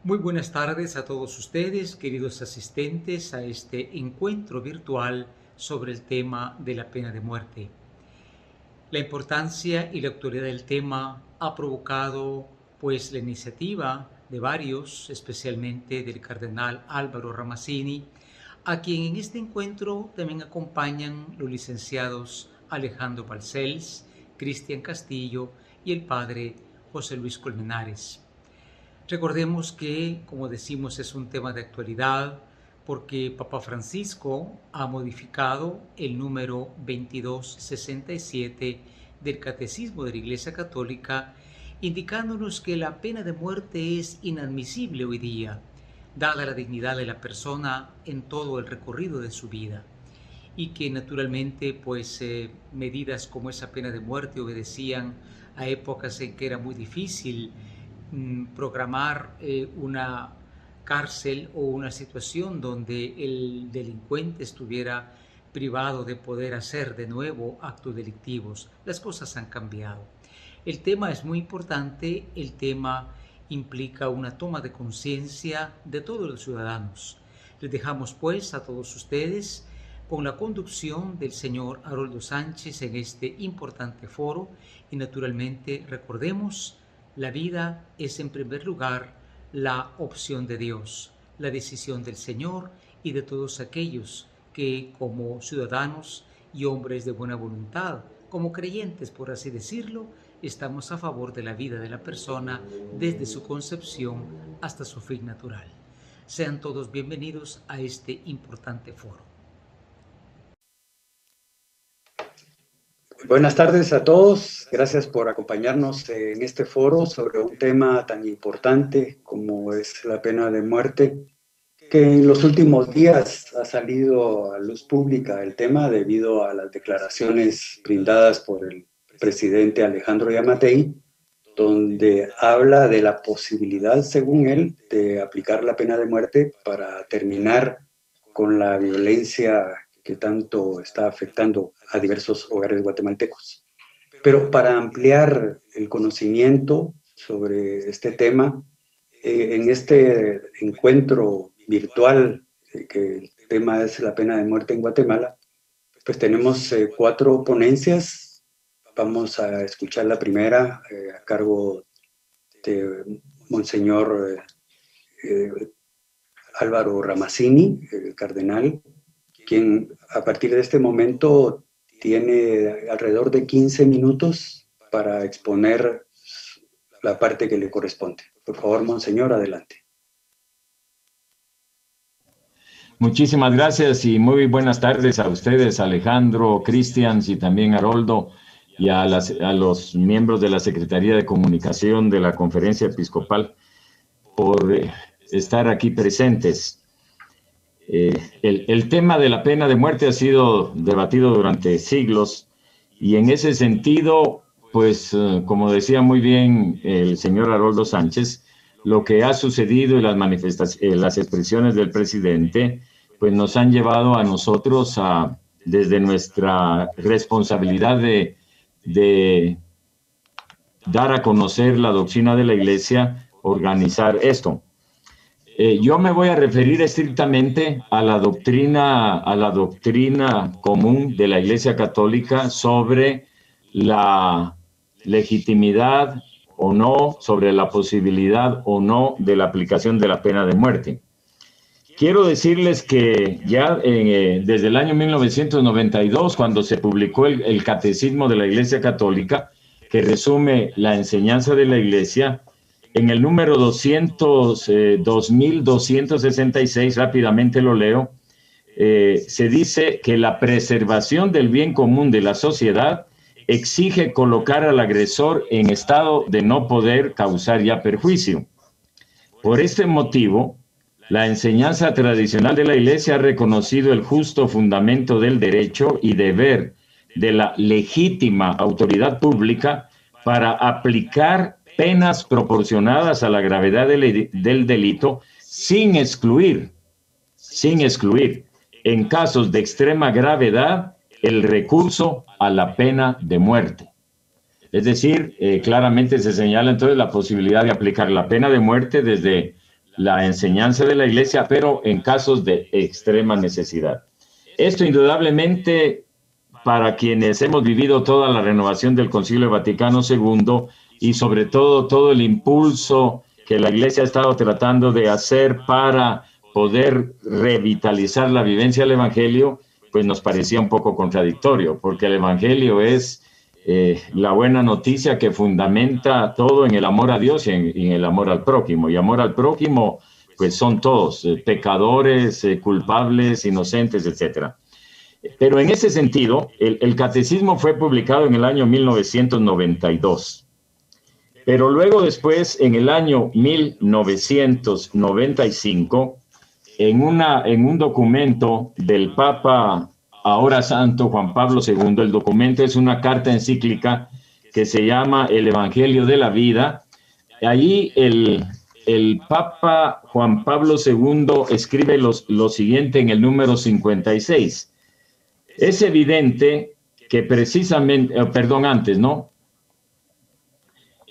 Muy buenas tardes a todos ustedes, queridos asistentes, a este encuentro virtual sobre el tema de la pena de muerte. La importancia y la actualidad del tema ha provocado pues la iniciativa de varios, especialmente del cardenal Álvaro Ramazzini, a quien en este encuentro también acompañan los licenciados Alejandro Balcells, Cristian Castillo y el padre José Luis Colmenares. Recordemos que, como decimos, es un tema de actualidad porque Papa Francisco ha modificado el número 2267 del Catecismo de la Iglesia Católica, indicándonos que la pena de muerte es inadmisible hoy día, dada la dignidad de la persona en todo el recorrido de su vida, y que naturalmente medidas como esa pena de muerte obedecían a épocas en que era muy difícil programar una cárcel o una situación donde el delincuente estuviera privado de poder hacer de nuevo actos delictivos. Las cosas han cambiado. El tema es muy importante, el tema implica una toma de conciencia de todos los ciudadanos. Les dejamos pues a todos ustedes con la conducción del señor Haroldo Sánchez en este importante foro y naturalmente recordemos, la vida es en primer lugar la opción de Dios, la decisión del Señor y de todos aquellos que como ciudadanos y hombres de buena voluntad, como creyentes por así decirlo, estamos a favor de la vida de la persona desde su concepción hasta su fin natural. Sean todos bienvenidos a este importante foro. Buenas tardes a todos. Gracias por acompañarnos en este foro sobre un tema tan importante como es la pena de muerte, que en los últimos días ha salido a luz pública el tema debido a las declaraciones brindadas por el presidente Alejandro Giammattei, donde habla de la posibilidad, según él, de aplicar la pena de muerte para terminar con la violencia que tanto está afectando a diversos hogares guatemaltecos. Pero para ampliar el conocimiento sobre este tema, en este encuentro virtual, que el tema es la pena de muerte en Guatemala, pues tenemos 4 ponencias. Vamos a escuchar la primera a cargo de Monseñor Álvaro Ramazzini, el cardenal, quien a partir de este momento tiene alrededor de 15 minutos para exponer la parte que le corresponde. Por favor, Monseñor, adelante. Muchísimas gracias y muy buenas tardes a ustedes, Alejandro, Cristian y también Haroldo, y a los miembros de la Secretaría de Comunicación de la Conferencia Episcopal por estar aquí presentes. El tema de la pena de muerte ha sido debatido durante siglos y en ese sentido, pues como decía muy bien el señor Haroldo Sánchez, lo que ha sucedido y las expresiones del presidente, pues nos han llevado a nosotros desde nuestra responsabilidad de dar a conocer la doctrina de la Iglesia, organizar esto. Yo me voy a referir estrictamente a la doctrina común de la Iglesia Católica sobre la legitimidad o no, sobre la posibilidad o no de la aplicación de la pena de muerte. Quiero decirles que ya desde el año 1992, cuando se publicó el Catecismo de la Iglesia Católica, que resume la enseñanza de la Iglesia, en el número 2266, rápidamente lo leo, se dice que la preservación del bien común de la sociedad exige colocar al agresor en estado de no poder causar ya perjuicio. Por este motivo, la enseñanza tradicional de la Iglesia ha reconocido el justo fundamento del derecho y deber de la legítima autoridad pública para aplicar penas proporcionadas a la gravedad del delito sin excluir, en casos de extrema gravedad, el recurso a la pena de muerte. Es decir, claramente se señala entonces la posibilidad de aplicar la pena de muerte desde la enseñanza de la Iglesia, pero en casos de extrema necesidad. Esto indudablemente, para quienes hemos vivido toda la renovación del Concilio Vaticano II y sobre todo el impulso que la Iglesia ha estado tratando de hacer para poder revitalizar la vivencia del Evangelio, pues nos parecía un poco contradictorio, porque el Evangelio es la buena noticia que fundamenta todo en el amor a Dios y en el amor al prójimo. Y amor al prójimo, pues son todos, pecadores, culpables, inocentes, etc. Pero en ese sentido, el catecismo fue publicado en el año 1992. Pero luego después, en el año 1995, en un documento del Papa ahora Santo Juan Pablo II, el documento es una carta encíclica que se llama El Evangelio de la Vida. Allí el Papa Juan Pablo II escribe lo siguiente en el número 56. Es evidente que precisamente, antes, ¿no?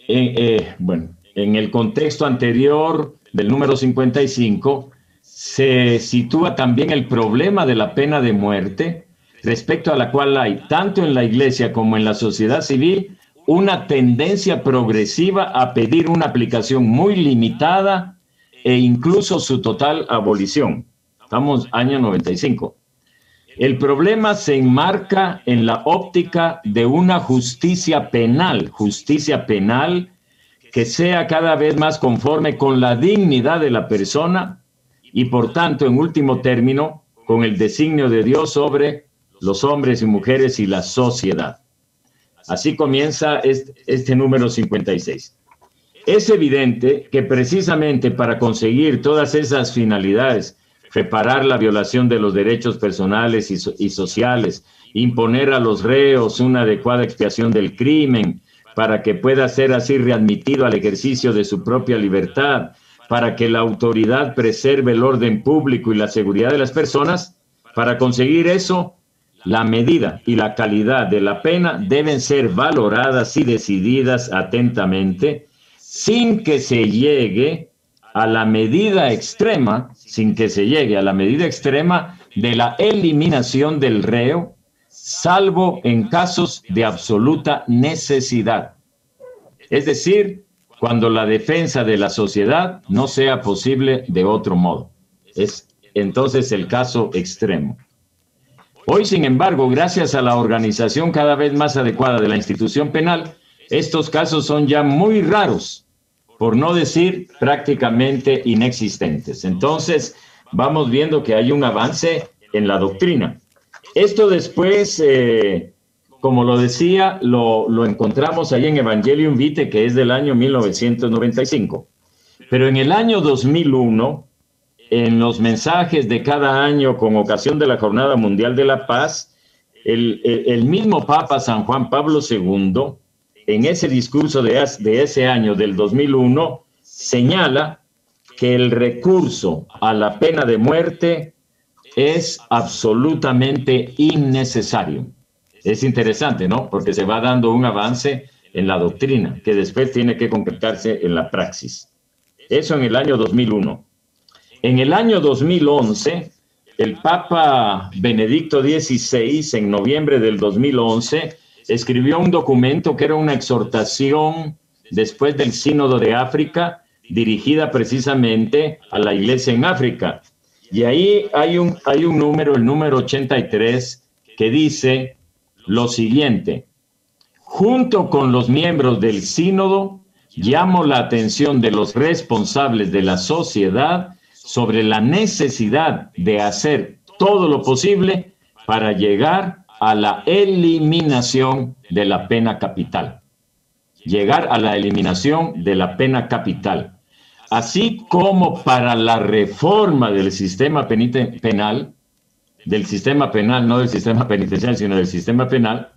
En el contexto anterior del número 55, se sitúa también el problema de la pena de muerte, respecto a la cual hay, tanto en la Iglesia como en la sociedad civil, una tendencia progresiva a pedir una aplicación muy limitada e incluso su total abolición. Estamos año 95. El problema se enmarca en la óptica de una justicia penal que sea cada vez más conforme con la dignidad de la persona y, por tanto, en último término, con el designio de Dios sobre los hombres y mujeres y la sociedad. Así comienza este número 56. Es evidente que precisamente para conseguir todas esas finalidades, reparar la violación de los derechos personales y sociales, imponer a los reos una adecuada expiación del crimen, para que pueda ser así readmitido al ejercicio de su propia libertad, para que la autoridad preserve el orden público y la seguridad de las personas, para conseguir eso, la medida y la calidad de la pena deben ser valoradas y decididas atentamente, sin que se llegue a la medida extrema, de la eliminación del reo, salvo en casos de absoluta necesidad. Es decir, cuando la defensa de la sociedad no sea posible de otro modo. Es entonces el caso extremo. Hoy, sin embargo, gracias a la organización cada vez más adecuada de la institución penal, estos casos son ya muy raros, por no decir prácticamente inexistentes. Entonces, vamos viendo que hay un avance en la doctrina. Esto después, como lo decía, lo encontramos ahí en Evangelium Vitae, que es del año 1995. Pero en el año 2001, en los mensajes de cada año con ocasión de la Jornada Mundial de la Paz, el mismo Papa San Juan Pablo II, en ese discurso de ese año, del 2001, señala que el recurso a la pena de muerte es absolutamente innecesario. Es interesante, ¿no? Porque se va dando un avance en la doctrina, que después tiene que concretarse en la praxis. Eso en el año 2001. En el año 2011, el Papa Benedicto XVI, en noviembre del 2011, escribió un documento que era una exhortación después del Sínodo de África, dirigida precisamente a la Iglesia en África. Y ahí hay un número, el número 83, que dice lo siguiente: junto con los miembros del Sínodo, llamo la atención de los responsables de la sociedad sobre la necesidad de hacer todo lo posible para llegar a la eliminación de la pena capital. Llegar a la eliminación de la pena capital. Así como para la reforma del sistema penal, no del sistema penitenciario, sino del sistema penal,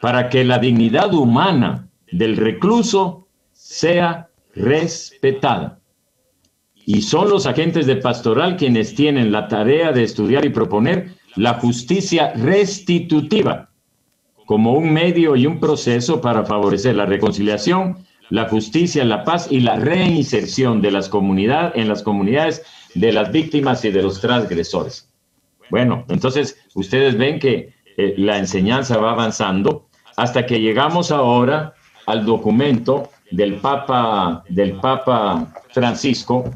para que la dignidad humana del recluso sea respetada. Y son los agentes de pastoral quienes tienen la tarea de estudiar y proponer la justicia restitutiva como un medio y un proceso para favorecer la reconciliación, la justicia, la paz y la reinserción de en las comunidades de las víctimas y de los transgresores. Bueno, entonces ustedes ven que la enseñanza va avanzando hasta que llegamos ahora al documento del Papa Francisco,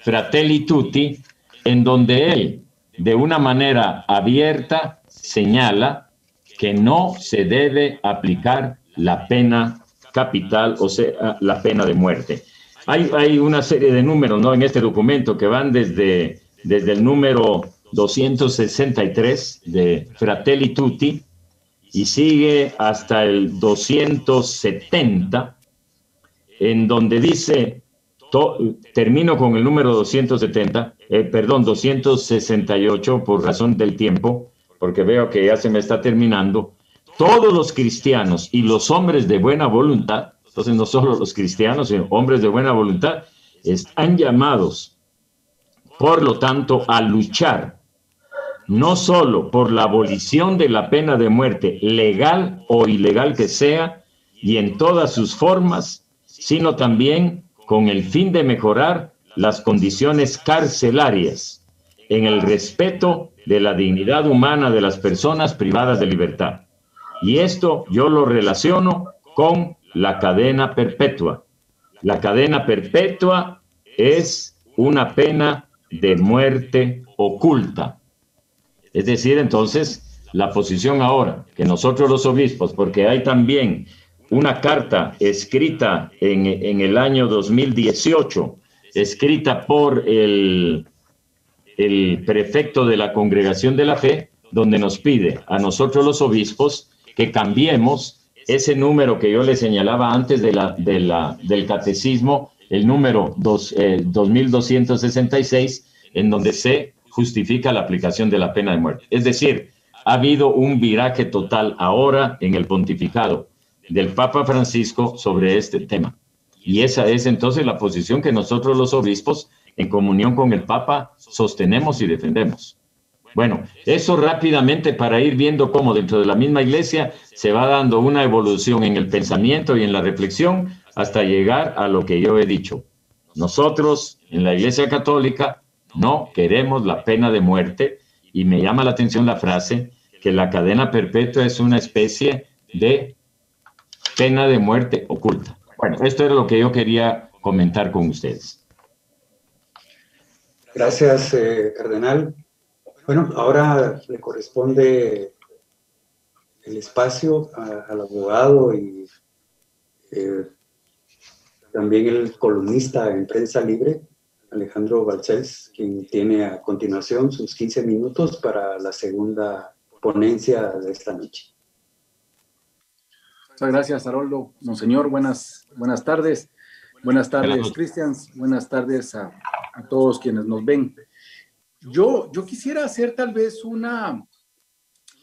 Fratelli Tutti, en donde él, de una manera abierta, señala que no se debe aplicar la pena capital, o sea, la pena de muerte. Hay una serie de números, ¿no?, en este documento que van desde el número 263 de Fratelli Tutti y sigue hasta el 270, en donde dice, termino con el número 268 por razón del tiempo, porque veo que ya se me está terminando. Todos los cristianos y los hombres de buena voluntad, entonces no solo los cristianos, sino hombres de buena voluntad, están llamados, por lo tanto, a luchar no solo por la abolición de la pena de muerte, legal o ilegal que sea, y en todas sus formas, sino también con el fin de mejorar las condiciones carcelarias en el respeto de la dignidad humana de las personas privadas de libertad. Y esto yo lo relaciono con la cadena perpetua. La cadena perpetua es una pena de muerte oculta. Es decir, entonces, la posición ahora, que nosotros los obispos, porque hay también una carta escrita en el año 2018, escrita por el prefecto de la Congregación de la Fe, donde nos pide a nosotros los obispos que cambiemos ese número que yo le señalaba antes del catecismo, el número 2266, en donde se justifica la aplicación de la pena de muerte. Es decir, ha habido un viraje total ahora en el pontificado del Papa Francisco sobre este tema. Y esa es entonces la posición que nosotros los obispos, en comunión con el Papa, sostenemos y defendemos. Bueno, eso rápidamente para ir viendo cómo dentro de la misma iglesia se va dando una evolución en el pensamiento y en la reflexión hasta llegar a lo que yo he dicho. Nosotros, en la Iglesia Católica, no queremos la pena de muerte, y me llama la atención la frase que la cadena perpetua es una especie de pena de muerte oculta. Bueno, esto era lo que yo quería comentar con ustedes. Gracias, cardenal. Bueno, ahora le corresponde el espacio al abogado y también el columnista en Prensa Libre, Alejandro Balcells, quien tiene a continuación sus 15 minutos para la segunda ponencia de esta noche. Muchas gracias, Haroldo. Monseñor, buenas tardes. Buenas tardes, Cristians. Buenas tardes a todos quienes nos ven. Yo quisiera hacer tal vez una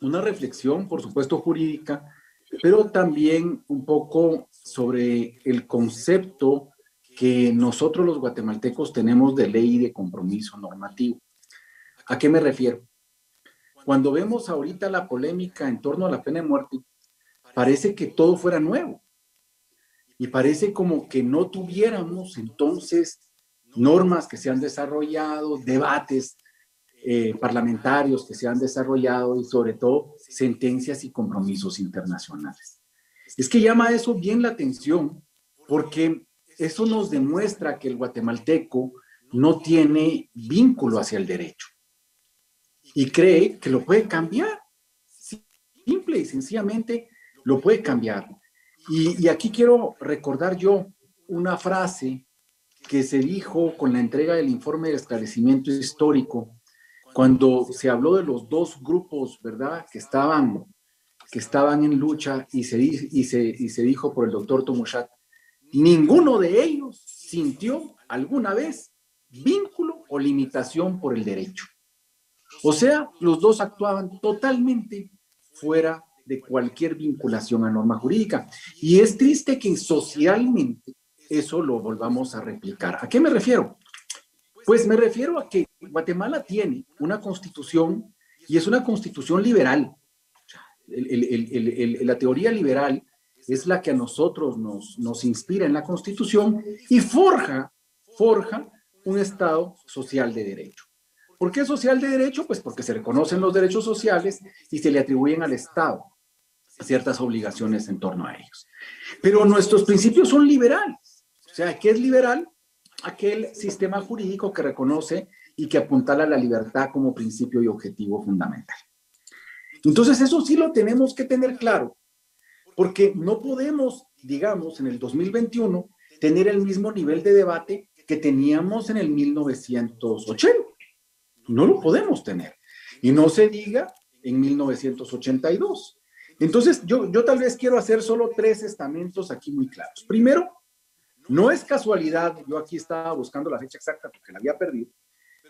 reflexión, por supuesto jurídica, pero también un poco sobre el concepto que nosotros los guatemaltecos tenemos de ley y de compromiso normativo. ¿A qué me refiero? Cuando vemos ahorita la polémica en torno a la pena de muerte, parece que todo fuera nuevo. Y parece como que no tuviéramos entonces normas que se han desarrollado, debates parlamentarios que se han desarrollado y sobre todo sentencias y compromisos internacionales. Es que llama eso bien la atención porque eso nos demuestra que el guatemalteco no tiene vínculo hacia el derecho y cree que lo puede cambiar. Simple y sencillamente lo puede cambiar. Y aquí quiero recordar yo una frase que se dijo con la entrega del informe de esclarecimiento histórico cuando se habló de los dos grupos, ¿verdad?, que estaban en lucha y se dijo por el doctor Tomochat, ninguno de ellos sintió alguna vez vínculo o limitación por el derecho. O sea, los dos actuaban totalmente fuera de cualquier vinculación a norma jurídica. Y es triste que socialmente eso lo volvamos a replicar. ¿A qué me refiero? Pues me refiero a que Guatemala tiene una constitución y es una constitución liberal. La teoría liberal es la que a nosotros nos inspira en la Constitución y forja un Estado social de derecho. ¿Por qué social de derecho? Pues porque se reconocen los derechos sociales y se le atribuyen al Estado ciertas obligaciones en torno a ellos. Pero nuestros principios son liberales. O sea, ¿qué es liberal? Aquel sistema jurídico que reconoce y que apuntala a la libertad como principio y objetivo fundamental. Entonces, eso sí lo tenemos que tener claro, porque no podemos, digamos, en el 2021, tener el mismo nivel de debate que teníamos en el 1980. No lo podemos tener. Y no se diga en 1982. Entonces, yo tal vez quiero hacer solo 3 estamentos aquí muy claros. Primero, no es casualidad, yo aquí estaba buscando la fecha exacta porque la había perdido,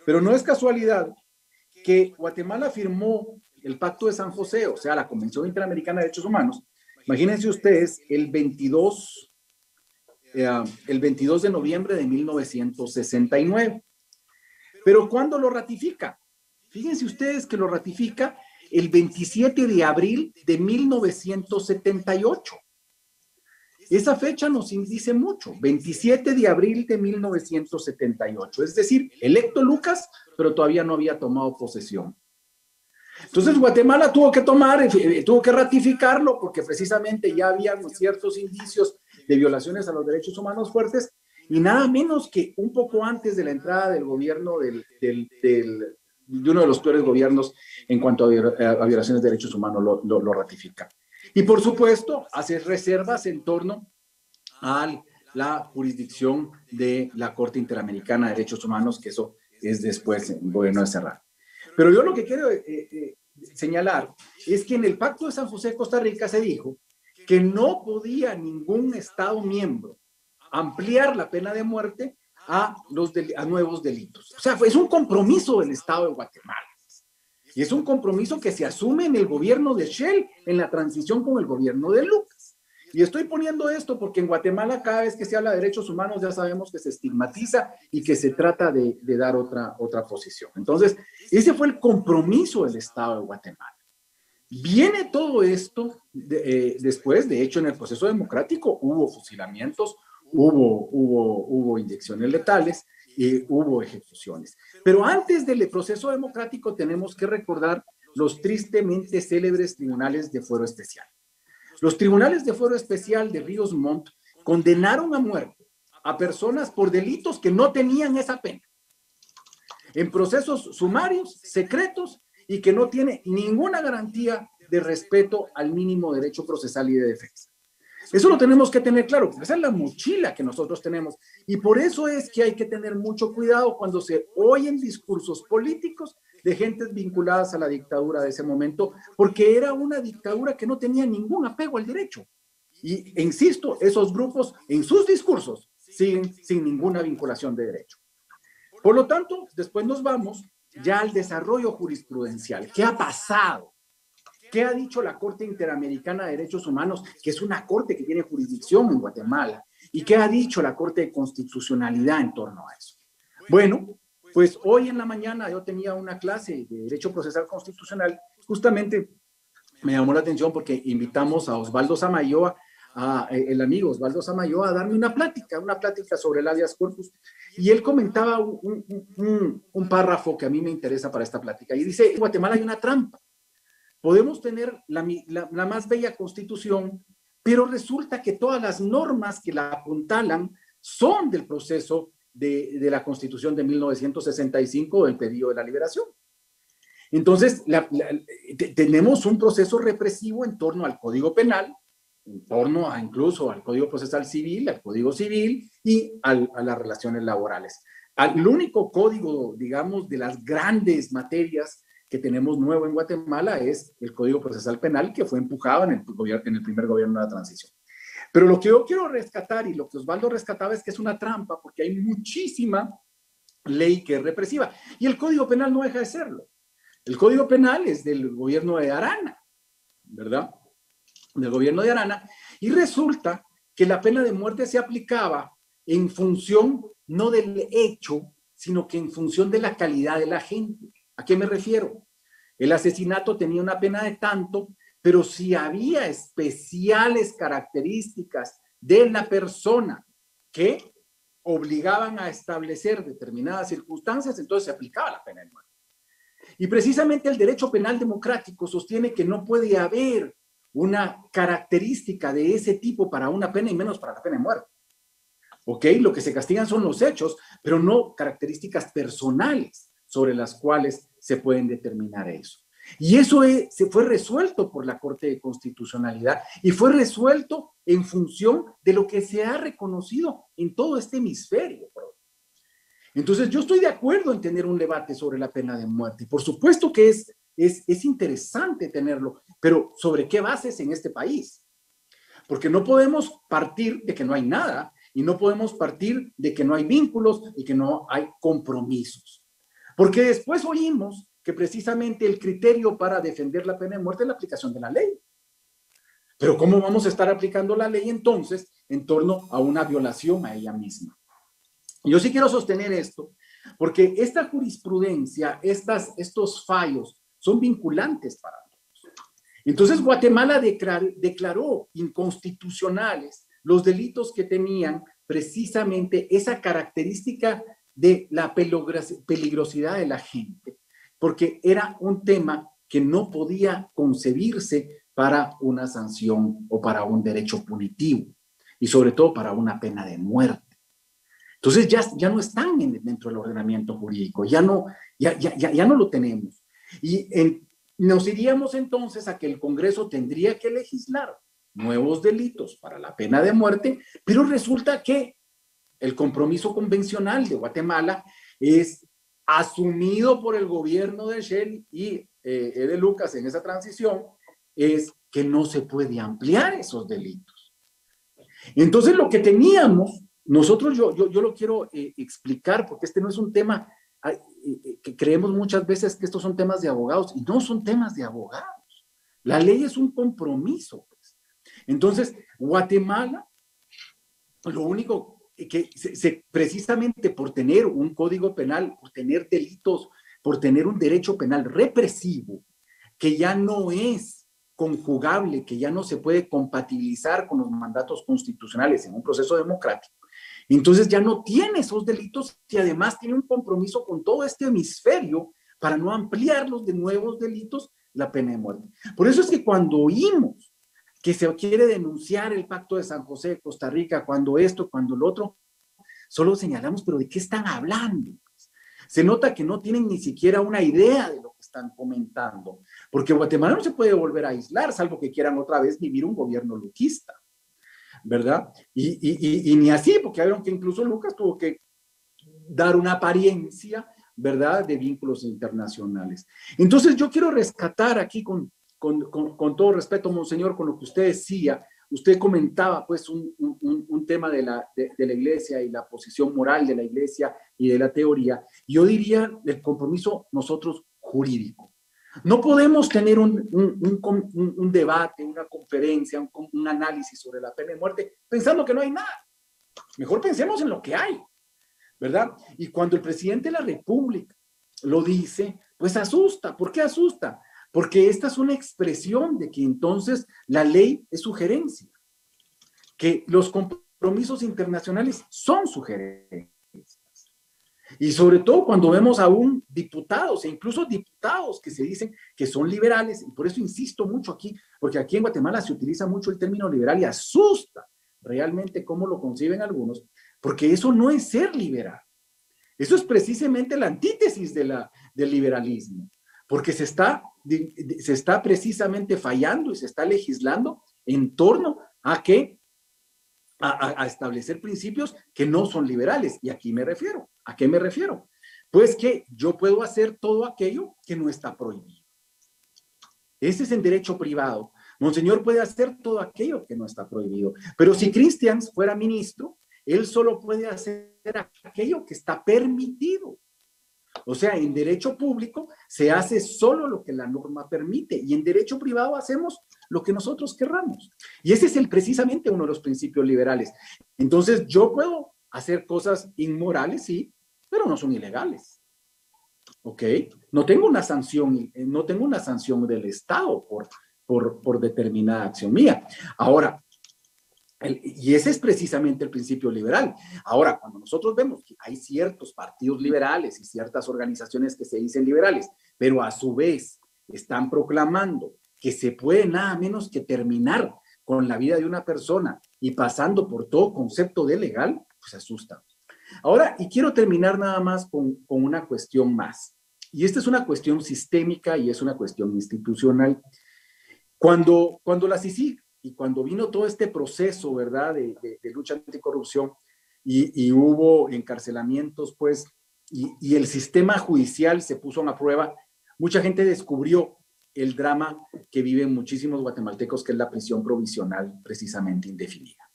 pero no es casualidad que Guatemala firmó el Pacto de San José, o sea, la Convención Interamericana de Derechos Humanos. Imagínense ustedes, el 22 de noviembre de 1969. Pero ¿cuándo lo ratifica? Fíjense ustedes que lo ratifica el 27 de abril de 1978. Esa fecha nos dice mucho, 27 de abril de 1978. Es decir, electo Lucas, pero todavía no había tomado posesión. Entonces Guatemala tuvo que ratificarlo porque precisamente ya había ciertos indicios de violaciones a los derechos humanos fuertes y nada menos que un poco antes de la entrada del gobierno de uno de los peores gobiernos en cuanto a violaciones de derechos humanos lo ratifica. Y por supuesto hace reservas en torno a la jurisdicción de la Corte Interamericana de Derechos Humanos, que eso es después el gobierno de Serrano. Pero yo lo que quiero señalar es que en el Pacto de San José de Costa Rica se dijo que no podía ningún Estado miembro ampliar la pena de muerte a nuevos delitos. O sea, es un compromiso del Estado de Guatemala. Y es un compromiso que se asume en el gobierno de Shell, en la transición con el gobierno de Lucas. Y estoy poniendo esto porque en Guatemala cada vez que se habla de derechos humanos ya sabemos que se estigmatiza y que se trata de dar otra posición. Entonces, ese fue el compromiso del Estado de Guatemala. Viene todo esto después, de hecho en el proceso democrático hubo fusilamientos, hubo inyecciones letales y hubo ejecuciones. Pero antes del proceso democrático tenemos que recordar los tristemente célebres tribunales de fuero especial. Los tribunales de fuero especial de Ríos Montt condenaron a muerte a personas por delitos que no tenían esa pena, en procesos sumarios, secretos y que no tiene ninguna garantía de respeto al mínimo derecho procesal y de defensa. Eso lo tenemos que tener claro, porque esa es la mochila que nosotros tenemos. Y por eso es que hay que tener mucho cuidado cuando se oyen discursos políticos de gentes vinculadas a la dictadura de ese momento, porque era una dictadura que no tenía ningún apego al derecho. Y insisto, esos grupos en sus discursos siguen sin ninguna vinculación de derecho. Por lo tanto, después nos vamos ya al desarrollo jurisprudencial. ¿Qué ha pasado? ¿Qué ha dicho la Corte Interamericana de Derechos Humanos, que es una corte que tiene jurisdicción en Guatemala? ¿Y qué ha dicho la Corte de Constitucionalidad en torno a eso? Bueno, pues hoy en la mañana yo tenía una clase de Derecho Procesal Constitucional. Justamente me llamó la atención porque invitamos a Osvaldo Samayoa, el amigo Osvaldo Samayoa, a darme una plática sobre el habeas corpus. Y él comentaba un párrafo que a mí me interesa para esta plática. Y dice, en Guatemala hay una trampa. Podemos tener la más bella constitución, pero resulta que todas las normas que la apuntalan son del proceso de la Constitución de 1965, del periodo de la liberación. Entonces, tenemos un proceso represivo en torno al Código Penal, en torno incluso al Código Procesal Civil, al Código Civil y a las relaciones laborales. El único código, digamos, de las grandes materias que tenemos nuevo en Guatemala es el Código Procesal Penal, que fue empujado en el primer gobierno de la transición. Pero lo que yo quiero rescatar y lo que Osvaldo rescataba es que es una trampa porque hay muchísima ley que es represiva y el Código Penal no deja de serlo. El Código Penal es del gobierno de Arana, ¿verdad? Del gobierno de Arana, y resulta que la pena de muerte se aplicaba en función no del hecho, sino que en función de la calidad de la gente. ¿A qué me refiero? El asesinato tenía una pena de tanto, pero si había especiales características de la persona que obligaban a establecer determinadas circunstancias, entonces se aplicaba la pena de muerte. Y precisamente el derecho penal democrático sostiene que no puede haber una característica de ese tipo para una pena y menos para la pena de muerte. ¿Ok? Lo que se castigan son los hechos, pero no características personales sobre las cuales se pueden determinar eso. Y eso se fue resuelto por la Corte de Constitucionalidad y fue resuelto en función de lo que se ha reconocido en todo este hemisferio. Entonces, yo estoy de acuerdo en tener un debate sobre la pena de muerte. Por supuesto que es interesante tenerlo, pero ¿sobre qué bases en este país? Porque no podemos partir de que no hay nada y no podemos partir de que no hay vínculos y que no hay compromisos. Porque después oímos que precisamente el criterio para defender la pena de muerte es la aplicación de la ley. Pero ¿cómo vamos a estar aplicando la ley entonces en torno a una violación a ella misma? Yo sí quiero sostener esto, porque esta jurisprudencia, estos fallos son vinculantes para todos. Entonces Guatemala declaró inconstitucionales los delitos que tenían precisamente esa característica de la peligrosidad de la gente, porque era un tema que no podía concebirse para una sanción o para un derecho punitivo, y sobre todo para una pena de muerte. Entonces ya no están dentro del ordenamiento jurídico, ya no lo tenemos. Y nos iríamos entonces a que el Congreso tendría que legislar nuevos delitos para la pena de muerte, pero resulta que el compromiso convencional de Guatemala es asumido por el gobierno de Shell y de Lucas en esa transición, es que no se puede ampliar esos delitos. Entonces lo que teníamos, nosotros yo lo quiero explicar, porque este no es un tema que creemos muchas veces que estos son temas de abogados, y no son temas de abogados. La ley es un compromiso, pues. Entonces, Guatemala, lo único que precisamente por tener un código penal, por tener delitos, por tener un derecho penal represivo, que ya no es conjugable, que ya no se puede compatibilizar con los mandatos constitucionales en un proceso democrático, entonces ya no tiene esos delitos y además tiene un compromiso con todo este hemisferio para no ampliarlos de nuevos delitos, la pena de muerte. Por eso es que cuando oímos que se quiere denunciar el Pacto de San José de Costa Rica, cuando esto, cuando lo otro, solo señalamos, pero ¿de qué están hablando? Se nota que no tienen ni siquiera una idea de lo que están comentando, porque Guatemala no se puede volver a aislar, salvo que quieran otra vez vivir un gobierno luquista, ¿verdad? Y ni así, porque vieron que incluso Lucas tuvo que dar una apariencia, ¿verdad?, de vínculos internacionales. Entonces yo quiero rescatar aquí con todo respeto, monseñor, con lo que usted decía. Usted comentaba pues un tema de la iglesia y la posición moral de la iglesia y de la teoría. Yo diría el compromiso nosotros jurídico. No podemos tener un debate, una conferencia, un análisis sobre la pena de muerte pensando que no hay nada. Mejor pensemos en lo que hay, ¿verdad? Y cuando el presidente de la República lo dice, pues asusta. ¿Por qué asusta? Porque esta es una expresión de que entonces la ley es sugerencia, que los compromisos internacionales son sugerencias. Y sobre todo cuando vemos aún diputados, e incluso diputados que se dicen que son liberales, y por eso insisto mucho aquí, porque aquí en Guatemala se utiliza mucho el término liberal y asusta realmente cómo lo conciben algunos, porque eso no es ser liberal. Eso es precisamente la antítesis del liberalismo, porque se está precisamente fallando y se está legislando en torno a establecer principios que no son liberales. Y aquí me refiero. ¿A qué me refiero? Pues que yo puedo hacer todo aquello que no está prohibido. Ese es el derecho privado. Monseñor puede hacer todo aquello que no está prohibido. Pero si Christians fuera ministro, él solo puede hacer aquello que está permitido. O sea, en derecho público se hace solo lo que la norma permite y en derecho privado hacemos lo que nosotros querramos. Y ese es precisamente uno de los principios liberales. Entonces, yo puedo hacer cosas inmorales, sí, pero no son ilegales. ¿Ok? No tengo una sanción del Estado por determinada acción mía. Ahora, y ese es precisamente el principio liberal. Ahora, cuando nosotros vemos que hay ciertos partidos liberales y ciertas organizaciones que se dicen liberales, pero a su vez están proclamando que se puede nada menos que terminar con la vida de una persona y pasando por todo concepto de legal, pues asusta. Ahora, y quiero terminar nada más con una cuestión más. Y esta es una cuestión sistémica y es una cuestión institucional. Cuando la CICIG y cuando vino todo este proceso, ¿verdad?, de lucha anticorrupción y hubo encarcelamientos, pues, y el sistema judicial se puso a prueba, mucha gente descubrió el drama que viven muchísimos guatemaltecos, que es la prisión provisional precisamente indefinida.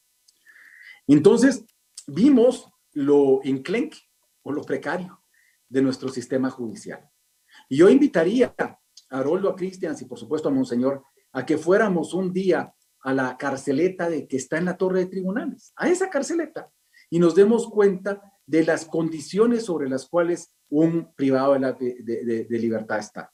Entonces, vimos lo enclenque o lo precario de nuestro sistema judicial. Y yo invitaría a Haroldo, a Cristian y por supuesto a Monseñor a que fuéramos un día a la carceleta que está en la Torre de Tribunales, a esa carceleta, y nos demos cuenta de las condiciones sobre las cuales un privado de libertad está.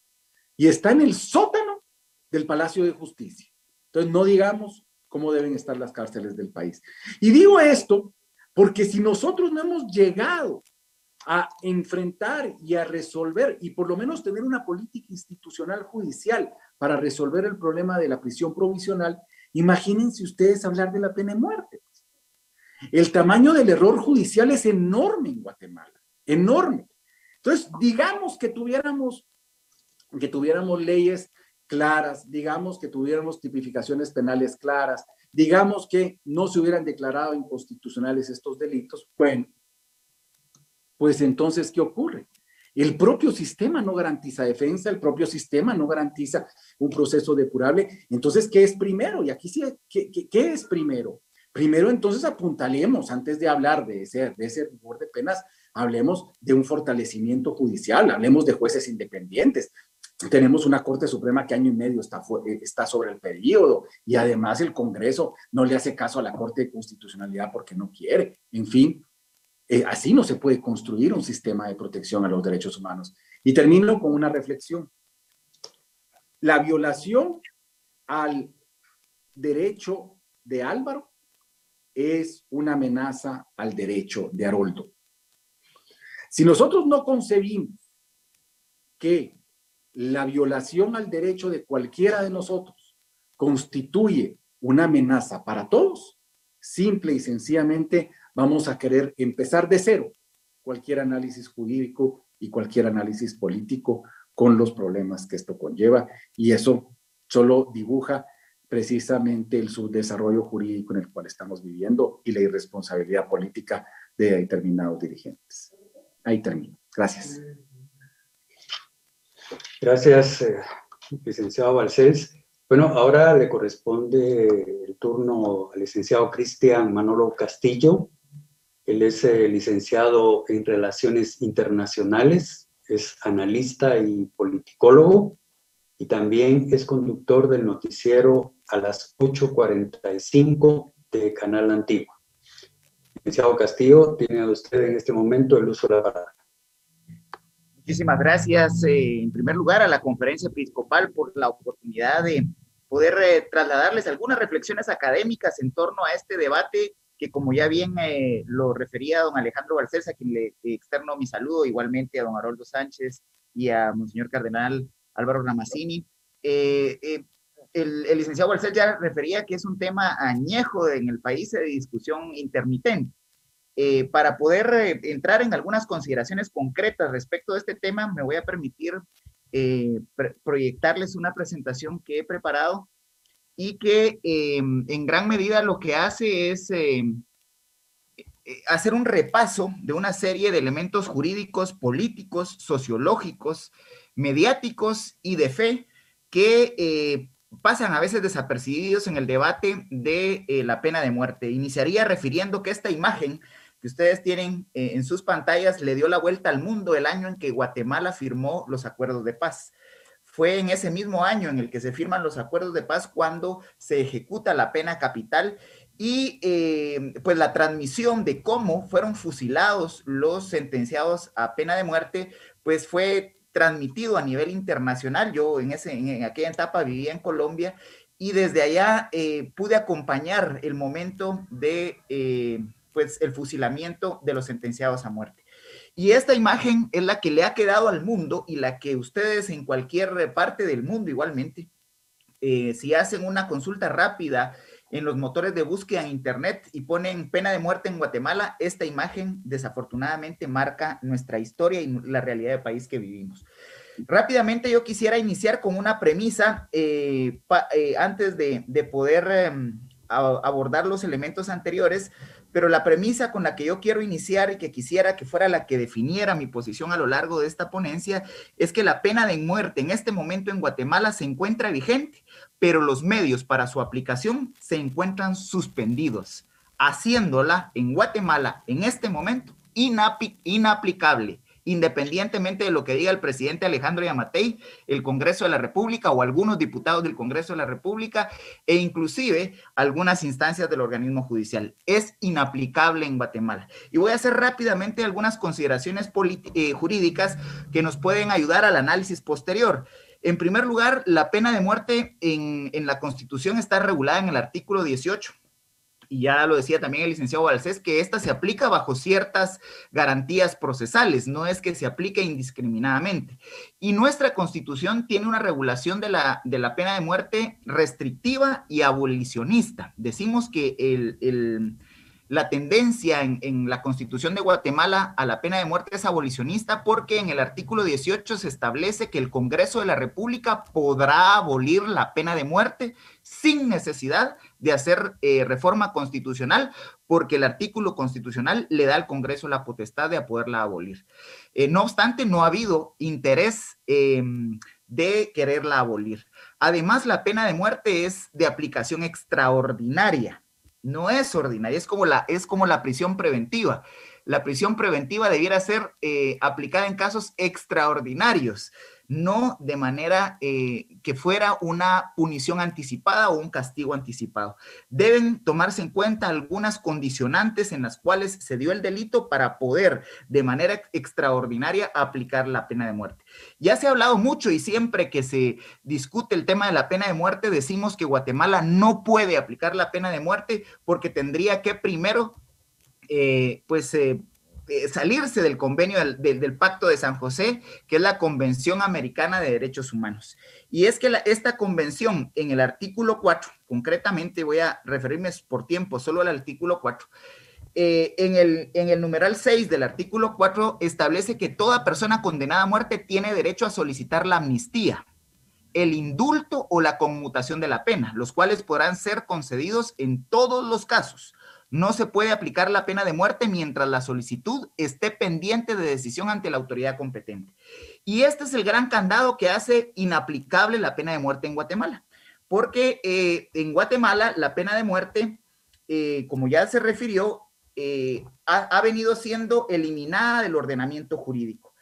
Y está en el sótano del Palacio de Justicia. Entonces, no digamos cómo deben estar las cárceles del país. Y digo esto porque si nosotros no hemos llegado a enfrentar y a resolver, y por lo menos tener una política institucional judicial para resolver el problema de la prisión provisional, imagínense ustedes hablar de la pena de muerte. El tamaño del error judicial es enorme en Guatemala, enorme. Entonces, digamos que tuviéramos leyes claras, digamos que tuviéramos tipificaciones penales claras, digamos que no se hubieran declarado inconstitucionales estos delitos, bueno, pues entonces, ¿qué ocurre? El propio sistema no garantiza defensa, el propio sistema no garantiza un proceso depurable. Entonces, ¿qué es primero? Y aquí sí, ¿qué es primero? Primero, entonces, apuntalemos, antes de hablar de ese rigor de penas, hablemos de un fortalecimiento judicial, hablemos de jueces independientes. Tenemos una Corte Suprema que año y medio está sobre el periodo y además el Congreso no le hace caso a la Corte de Constitucionalidad porque no quiere. En fin, así no se puede construir un sistema de protección a los derechos humanos. Y termino con una reflexión. La violación al derecho de Álvaro es una amenaza al derecho de Haroldo. Si nosotros no concebimos que la violación al derecho de cualquiera de nosotros constituye una amenaza para todos, simple y sencillamente vamos a querer empezar de cero cualquier análisis jurídico y cualquier análisis político con los problemas que esto conlleva, y eso solo dibuja precisamente el subdesarrollo jurídico en el cual estamos viviendo y la irresponsabilidad política de determinados dirigentes. Ahí termino. Gracias. Gracias, licenciado Balcells. Bueno, ahora le corresponde el turno al licenciado Cristian Manolo Castillo. Él es licenciado en Relaciones Internacionales, es analista y politicólogo, y también es conductor del noticiero a las 8:45 de Canal Antigua. Licenciado Castillo, tiene usted en este momento el uso de la palabra. Muchísimas gracias, en primer lugar, a la Conferencia Episcopal por la oportunidad de poder trasladarles algunas reflexiones académicas en torno a este debate que, como ya bien lo refería don Alejandro Balcells, a quien le externo mi saludo, igualmente a don Haroldo Sánchez y a Monseñor Cardenal Álvaro Ramazzini. El licenciado Balcells ya refería que es un tema añejo en el país de discusión intermitente. Para poder entrar en algunas consideraciones concretas respecto de este tema, me voy a permitir proyectarles una presentación que he preparado y que en gran medida lo que hace es hacer un repaso de una serie de elementos jurídicos, políticos, sociológicos, mediáticos y de fe que pasan a veces desapercibidos en el debate de la pena de muerte. Iniciaría refiriendo que esta imagen que ustedes tienen en sus pantallas le dio la vuelta al mundo el año en que Guatemala firmó los acuerdos de paz. Fue en ese mismo año en el que se firman los acuerdos de paz cuando se ejecuta la pena capital y pues la transmisión de cómo fueron fusilados los sentenciados a pena de muerte, pues fue transmitido a nivel internacional. Yo en aquella etapa vivía en Colombia y desde allá pude acompañar el momento de pues el fusilamiento de los sentenciados a muerte. Y esta imagen es la que le ha quedado al mundo y la que ustedes en cualquier parte del mundo igualmente, si hacen una consulta rápida en los motores de búsqueda en internet y ponen pena de muerte en Guatemala, esta imagen desafortunadamente marca nuestra historia y la realidad del país que vivimos. Rápidamente yo quisiera iniciar con una premisa antes de poder abordar los elementos anteriores, pero la premisa con la que yo quiero iniciar y que quisiera que fuera la que definiera mi posición a lo largo de esta ponencia es que la pena de muerte en este momento en Guatemala se encuentra vigente, pero los medios para su aplicación se encuentran suspendidos, haciéndola en Guatemala en este momento inaplicable, independientemente de lo que diga el presidente Alejandro Yamatei, el Congreso de la República o algunos diputados del Congreso de la República e inclusive algunas instancias del organismo judicial. Es inaplicable en Guatemala. Y voy a hacer rápidamente algunas consideraciones jurídicas que nos pueden ayudar al análisis posterior. En primer lugar, la pena de muerte en la Constitución está regulada en el artículo 18. Y ya lo decía también el licenciado Balcés, que esta se aplica bajo ciertas garantías procesales, no es que se aplique indiscriminadamente. Y nuestra Constitución tiene una regulación de la pena de muerte restrictiva y abolicionista. Decimos que la tendencia en la Constitución de Guatemala a la pena de muerte es abolicionista porque en el artículo 18 se establece que el Congreso de la República podrá abolir la pena de muerte sin necesidad de hacer reforma constitucional, porque el artículo constitucional le da al Congreso la potestad de poderla abolir. No obstante, no ha habido interés de quererla abolir. Además, la pena de muerte es de aplicación extraordinaria. No es ordinaria, es como la prisión preventiva. La prisión preventiva debiera ser aplicada en casos extraordinarios, no de manera que fuera una punición anticipada o un castigo anticipado. Deben tomarse en cuenta algunas condicionantes en las cuales se dio el delito para poder de manera extraordinaria aplicar la pena de muerte. Ya se ha hablado mucho y siempre que se discute el tema de la pena de muerte decimos que Guatemala no puede aplicar la pena de muerte porque tendría que primero salirse del convenio del Pacto de San José, que es la Convención Americana de Derechos Humanos. Y es que esta convención, en el artículo 4, concretamente voy a referirme por tiempo solo al artículo 4, en el numeral 6 del artículo 4 establece que toda persona condenada a muerte tiene derecho a solicitar la amnistía, el indulto o la conmutación de la pena, los cuales podrán ser concedidos en todos los casos. No se puede aplicar la pena de muerte mientras la solicitud esté pendiente de decisión ante la autoridad competente. Y este es el gran candado que hace inaplicable la pena de muerte en Guatemala. Porque en Guatemala la pena de muerte, como ya se refirió, ha venido siendo eliminada del ordenamiento jurídico.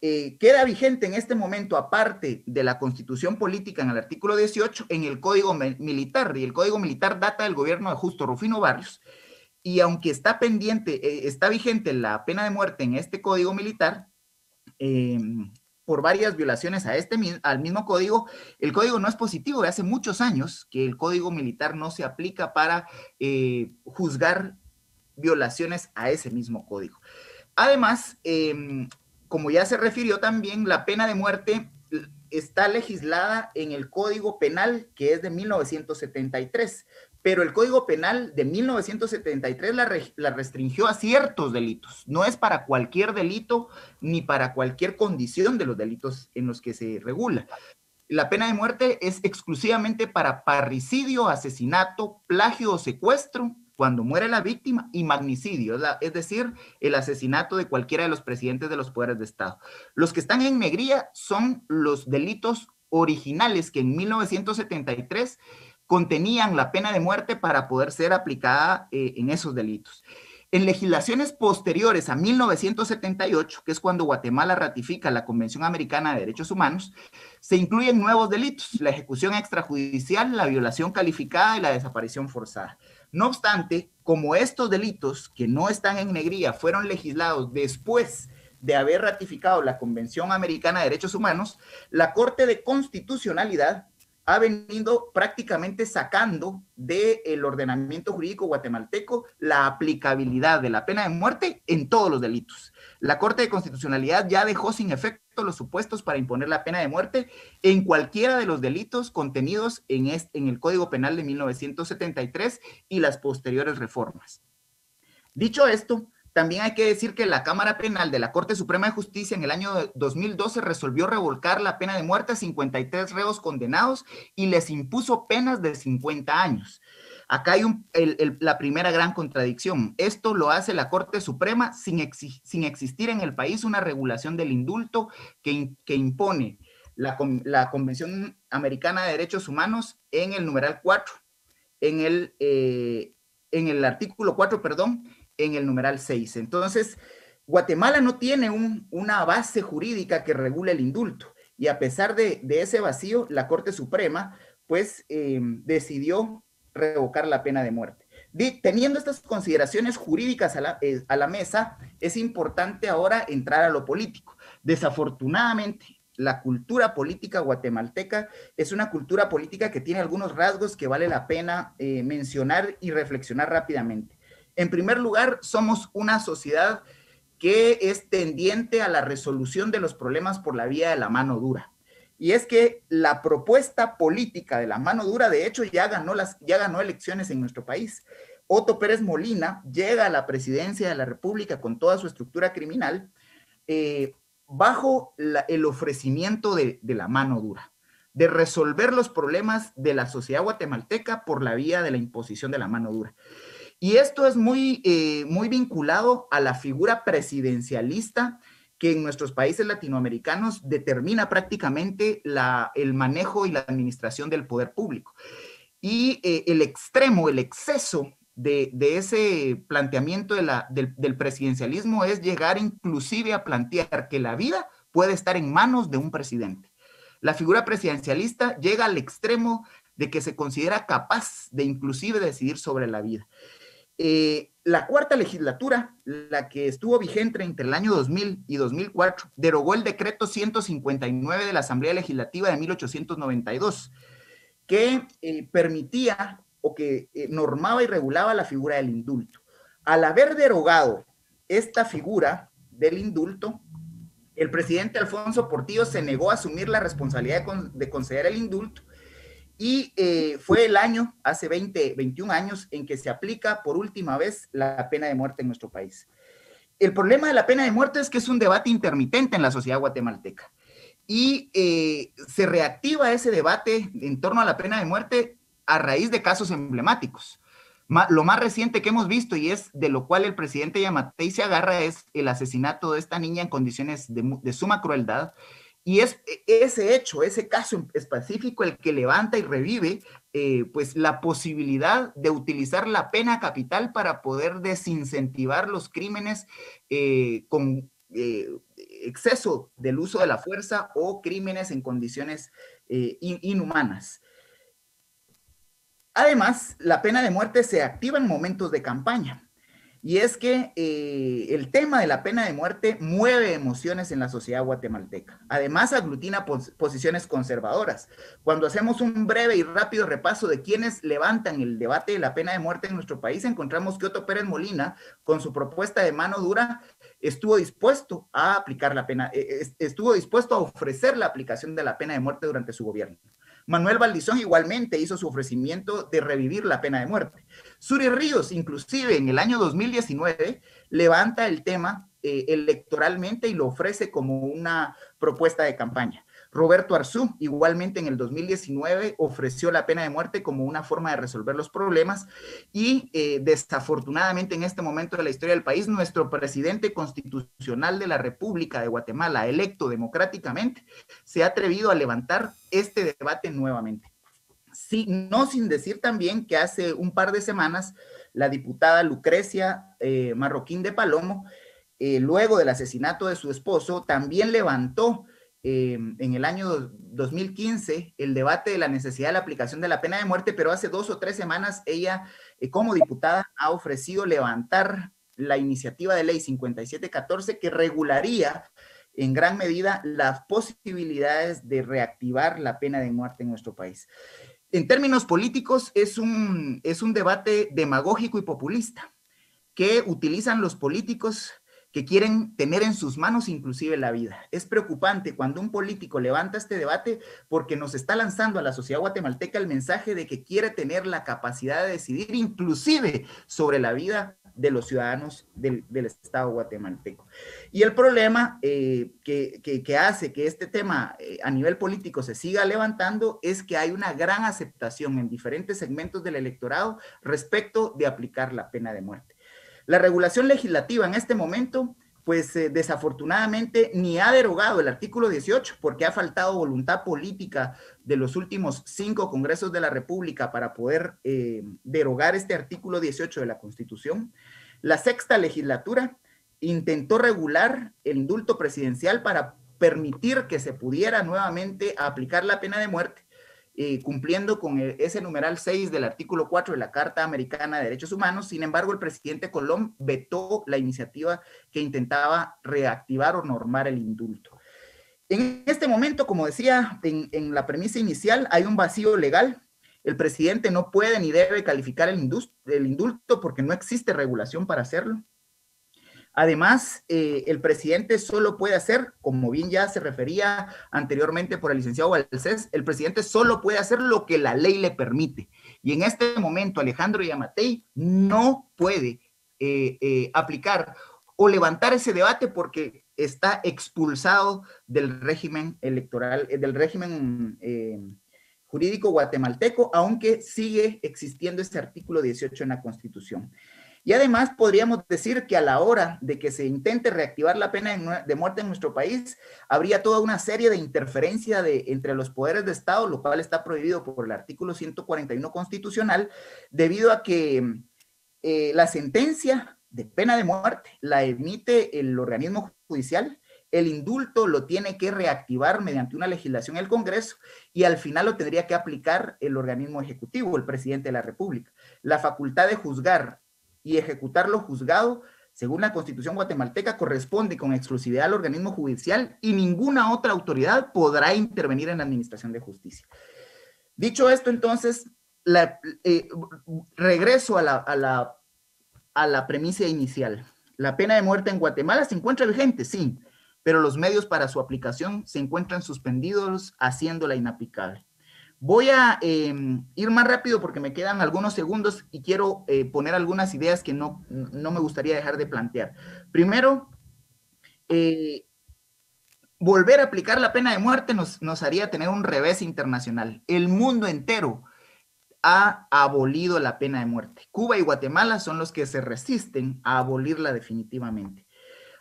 Queda vigente en este momento, aparte de la Constitución Política en el artículo 18, en el Código Militar, y el Código Militar data del gobierno de Justo Rufino Barrios, y aunque está vigente la pena de muerte en este Código Militar, por varias violaciones al mismo código, el código no es positivo. De hace muchos años que el Código Militar no se aplica para juzgar violaciones a ese mismo código. Además, como ya se refirió también, la pena de muerte está legislada en el Código Penal, que es de 1973, pero el Código Penal de 1973 la restringió a ciertos delitos. No es para cualquier delito ni para cualquier condición de los delitos en los que se regula. La pena de muerte es exclusivamente para parricidio, asesinato, plagio o secuestro, cuando muere la víctima, y magnicidio, es decir, el asesinato de cualquiera de los presidentes de los poderes de Estado. Los que están en negrilla son los delitos originales que en 1973 contenían la pena de muerte para poder ser aplicada en esos delitos. En legislaciones posteriores a 1978, que es cuando Guatemala ratifica la Convención Americana de Derechos Humanos, se incluyen nuevos delitos: la ejecución extrajudicial, la violación calificada y la desaparición forzada. No obstante, como estos delitos que no están en negrilla fueron legislados después de haber ratificado la Convención Americana de Derechos Humanos, la Corte de Constitucionalidad ha venido prácticamente sacando del ordenamiento jurídico guatemalteco la aplicabilidad de la pena de muerte en todos los delitos. La Corte de Constitucionalidad ya dejó sin efecto los supuestos para imponer la pena de muerte en cualquiera de los delitos contenidos en el Código Penal de 1973 y las posteriores reformas. Dicho esto, también hay que decir que la Cámara Penal de la Corte Suprema de Justicia en el año 2012 resolvió revocar la pena de muerte a 53 reos condenados y les impuso penas de 50 años. Acá hay la primera gran contradicción. Esto lo hace la Corte Suprema sin existir en el país una regulación del indulto que impone la Convención Americana de Derechos Humanos en el numeral 4, en el artículo 4, perdón, en el numeral 6. Entonces, Guatemala no tiene una base jurídica que regule el indulto, y a pesar de ese vacío, la Corte Suprema, pues, decidió revocar la pena de muerte. Teniendo estas consideraciones jurídicas a la mesa, es importante ahora entrar a lo político. Desafortunadamente, la cultura política guatemalteca es una cultura política que tiene algunos rasgos que vale la pena mencionar y reflexionar rápidamente. En primer lugar, somos una sociedad que es tendiente a la resolución de los problemas por la vía de la mano dura. Y es que la propuesta política de la mano dura, de hecho, ya ganó elecciones en nuestro país. Otto Pérez Molina llega a la presidencia de la República con toda su estructura criminal bajo el ofrecimiento de la mano dura, de resolver los problemas de la sociedad guatemalteca por la vía de la imposición de la mano dura. Y esto es muy vinculado a la figura presidencialista que en nuestros países latinoamericanos determina prácticamente el manejo y la administración del poder público. Y el exceso de ese planteamiento del presidencialismo es llegar inclusive a plantear que la vida puede estar en manos de un presidente. La figura presidencialista llega al extremo de que se considera capaz de inclusive decidir sobre la vida. La cuarta legislatura, la que estuvo vigente entre el año 2000 y 2004, derogó el decreto 159 de la Asamblea Legislativa de 1892, que permitía o que normaba y regulaba la figura del indulto. Al haber derogado esta figura del indulto, el presidente Alfonso Portillo se negó a asumir la responsabilidad de conceder el indulto. Y fue el año, hace 21 años, en que se aplica por última vez la pena de muerte en nuestro país. El problema de la pena de muerte es que es un debate intermitente en la sociedad guatemalteca. Y se reactiva ese debate en torno a la pena de muerte a raíz de casos emblemáticos. Lo más reciente que hemos visto, y es de lo cual el presidente Yamatei se agarra, es el asesinato de esta niña en condiciones de suma crueldad. Y es ese hecho, ese caso específico el que levanta y revive pues la posibilidad de utilizar la pena capital para poder desincentivar los crímenes con exceso del uso de la fuerza o crímenes en condiciones inhumanas. Además, la pena de muerte se activa en momentos de campaña. Y es que el tema de la pena de muerte mueve emociones en la sociedad guatemalteca. Además, aglutina posiciones conservadoras. Cuando hacemos un breve y rápido repaso de quienes levantan el debate de la pena de muerte en nuestro país, encontramos que Otto Pérez Molina, con su propuesta de mano dura, estuvo dispuesto a aplicar la pena, estuvo dispuesto a ofrecer la aplicación de la pena de muerte durante su gobierno. Manuel Valdizón igualmente hizo su ofrecimiento de revivir la pena de muerte. Suri Ríos, inclusive en el año 2019, levanta el tema electoralmente y lo ofrece como una propuesta de campaña. Roberto Arzú, igualmente en el 2019, ofreció la pena de muerte como una forma de resolver los problemas y desafortunadamente en este momento de la historia del país, nuestro presidente constitucional de la República de Guatemala, electo democráticamente, se ha atrevido a levantar este debate nuevamente. Sí, no sin decir también que hace un par de semanas la diputada Lucrecia Marroquín de Palomo, luego del asesinato de su esposo, también levantó en el año 2015 el debate de la necesidad de la aplicación de la pena de muerte, pero hace 2 o 3 semanas ella, como diputada, ha ofrecido levantar la iniciativa de ley 5714 que regularía en gran medida las posibilidades de reactivar la pena de muerte en nuestro país. En términos políticos, es un debate demagógico y populista que utilizan los políticos que quieren tener en sus manos inclusive la vida. Es preocupante cuando un político levanta este debate porque nos está lanzando a la sociedad guatemalteca el mensaje de que quiere tener la capacidad de decidir inclusive sobre la vida de los ciudadanos del Estado guatemalteco. Y el problema que hace que este tema a nivel político se siga levantando es que hay una gran aceptación en diferentes segmentos del electorado respecto de aplicar la pena de muerte. La regulación legislativa en este momento, pues desafortunadamente ni ha derogado el artículo 18 porque ha faltado voluntad política de los últimos 5 congresos de la República para poder derogar este artículo 18 de la Constitución. La sexta legislatura intentó regular el indulto presidencial para permitir que se pudiera nuevamente aplicar la pena de muerte, cumpliendo con ese numeral 6 del artículo 4 de la Carta Americana de Derechos Humanos. Sin embargo, el presidente Colom vetó la iniciativa que intentaba reactivar o normar el indulto. En este momento, como decía en la premisa inicial, hay un vacío legal. El presidente no puede ni debe calificar el indulto porque no existe regulación para hacerlo. Además, el presidente solo puede hacer, como bien ya se refería anteriormente por el licenciado Balcells, el presidente solo puede hacer lo que la ley le permite. Y en este momento Alejandro Yamatei no puede aplicar o levantar ese debate porque está expulsado del régimen electoral, del régimen jurídico guatemalteco, aunque sigue existiendo ese artículo 18 en la Constitución. Y además podríamos decir que a la hora de que se intente reactivar la pena de muerte en nuestro país, habría toda una serie de interferencia entre los poderes de Estado, lo cual está prohibido por el artículo 141 constitucional, debido a que la sentencia de pena de muerte la emite el organismo judicial, el indulto lo tiene que reactivar mediante una legislación el Congreso y al final lo tendría que aplicar el organismo ejecutivo, el presidente de la República. La facultad de juzgar y ejecutar lo juzgado, según la Constitución guatemalteca, corresponde con exclusividad al organismo judicial y ninguna otra autoridad podrá intervenir en la administración de justicia. Dicho esto, entonces, regreso a la premisa inicial. La pena de muerte en Guatemala se encuentra vigente, sí, pero los medios para su aplicación se encuentran suspendidos, haciéndola inaplicable. Voy a ir más rápido porque me quedan algunos segundos y quiero poner algunas ideas que no me gustaría dejar de plantear. Primero, volver a aplicar la pena de muerte nos haría tener un revés internacional. El mundo entero ha abolido la pena de muerte. Cuba y Guatemala son los que se resisten a abolirla definitivamente.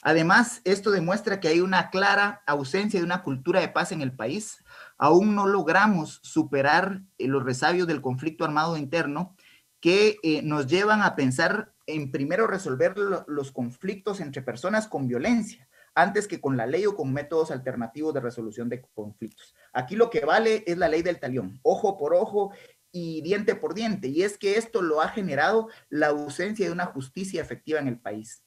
Además, esto demuestra que hay una clara ausencia de una cultura de paz en el país. Aún no logramos superar los resabios del conflicto armado interno que nos llevan a pensar en primero resolver los conflictos entre personas con violencia, antes que con la ley o con métodos alternativos de resolución de conflictos. Aquí lo que vale es la ley del talión, ojo por ojo y diente por diente, y es que esto lo ha generado la ausencia de una justicia efectiva en el país.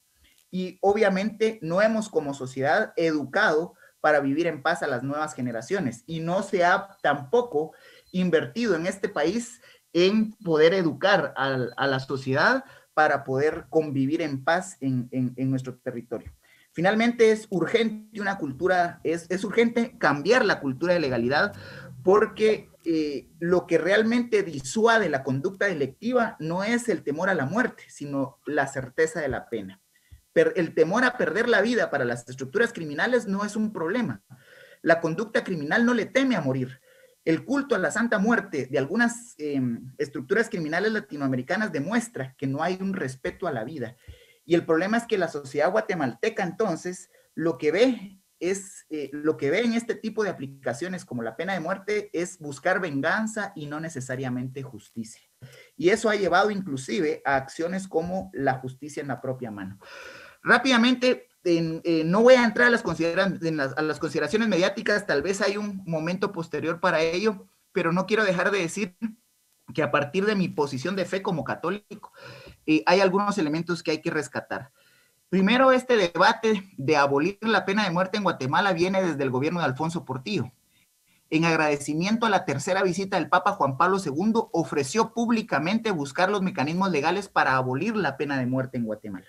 Y obviamente no hemos como sociedad educado para vivir en paz a las nuevas generaciones y no se ha tampoco invertido en este país en poder educar a la sociedad para poder convivir en paz en nuestro territorio. Finalmente es urgente una cultura, es urgente cambiar la cultura de legalidad porque lo que realmente disuade la conducta delictiva no es el temor a la muerte, sino la certeza de la pena. El temor a perder la vida para las estructuras criminales no es un problema. La conducta criminal no le teme a morir. El culto a la Santa Muerte de algunas estructuras criminales latinoamericanas demuestra que no hay un respeto a la vida. Y el problema es que la sociedad guatemalteca entonces lo que ve en este tipo de aplicaciones como la pena de muerte es buscar venganza y no necesariamente justicia. Y eso ha llevado inclusive a acciones como la justicia en la propia mano. Rápidamente, no voy a entrar a las consideraciones mediáticas, tal vez hay un momento posterior para ello, pero no quiero dejar de decir que a partir de mi posición de fe como católico, hay algunos elementos que hay que rescatar. Primero, este debate de abolir la pena de muerte en Guatemala viene desde el gobierno de Alfonso Portillo. En agradecimiento a la tercera visita del Papa Juan Pablo II, ofreció públicamente buscar los mecanismos legales para abolir la pena de muerte en Guatemala.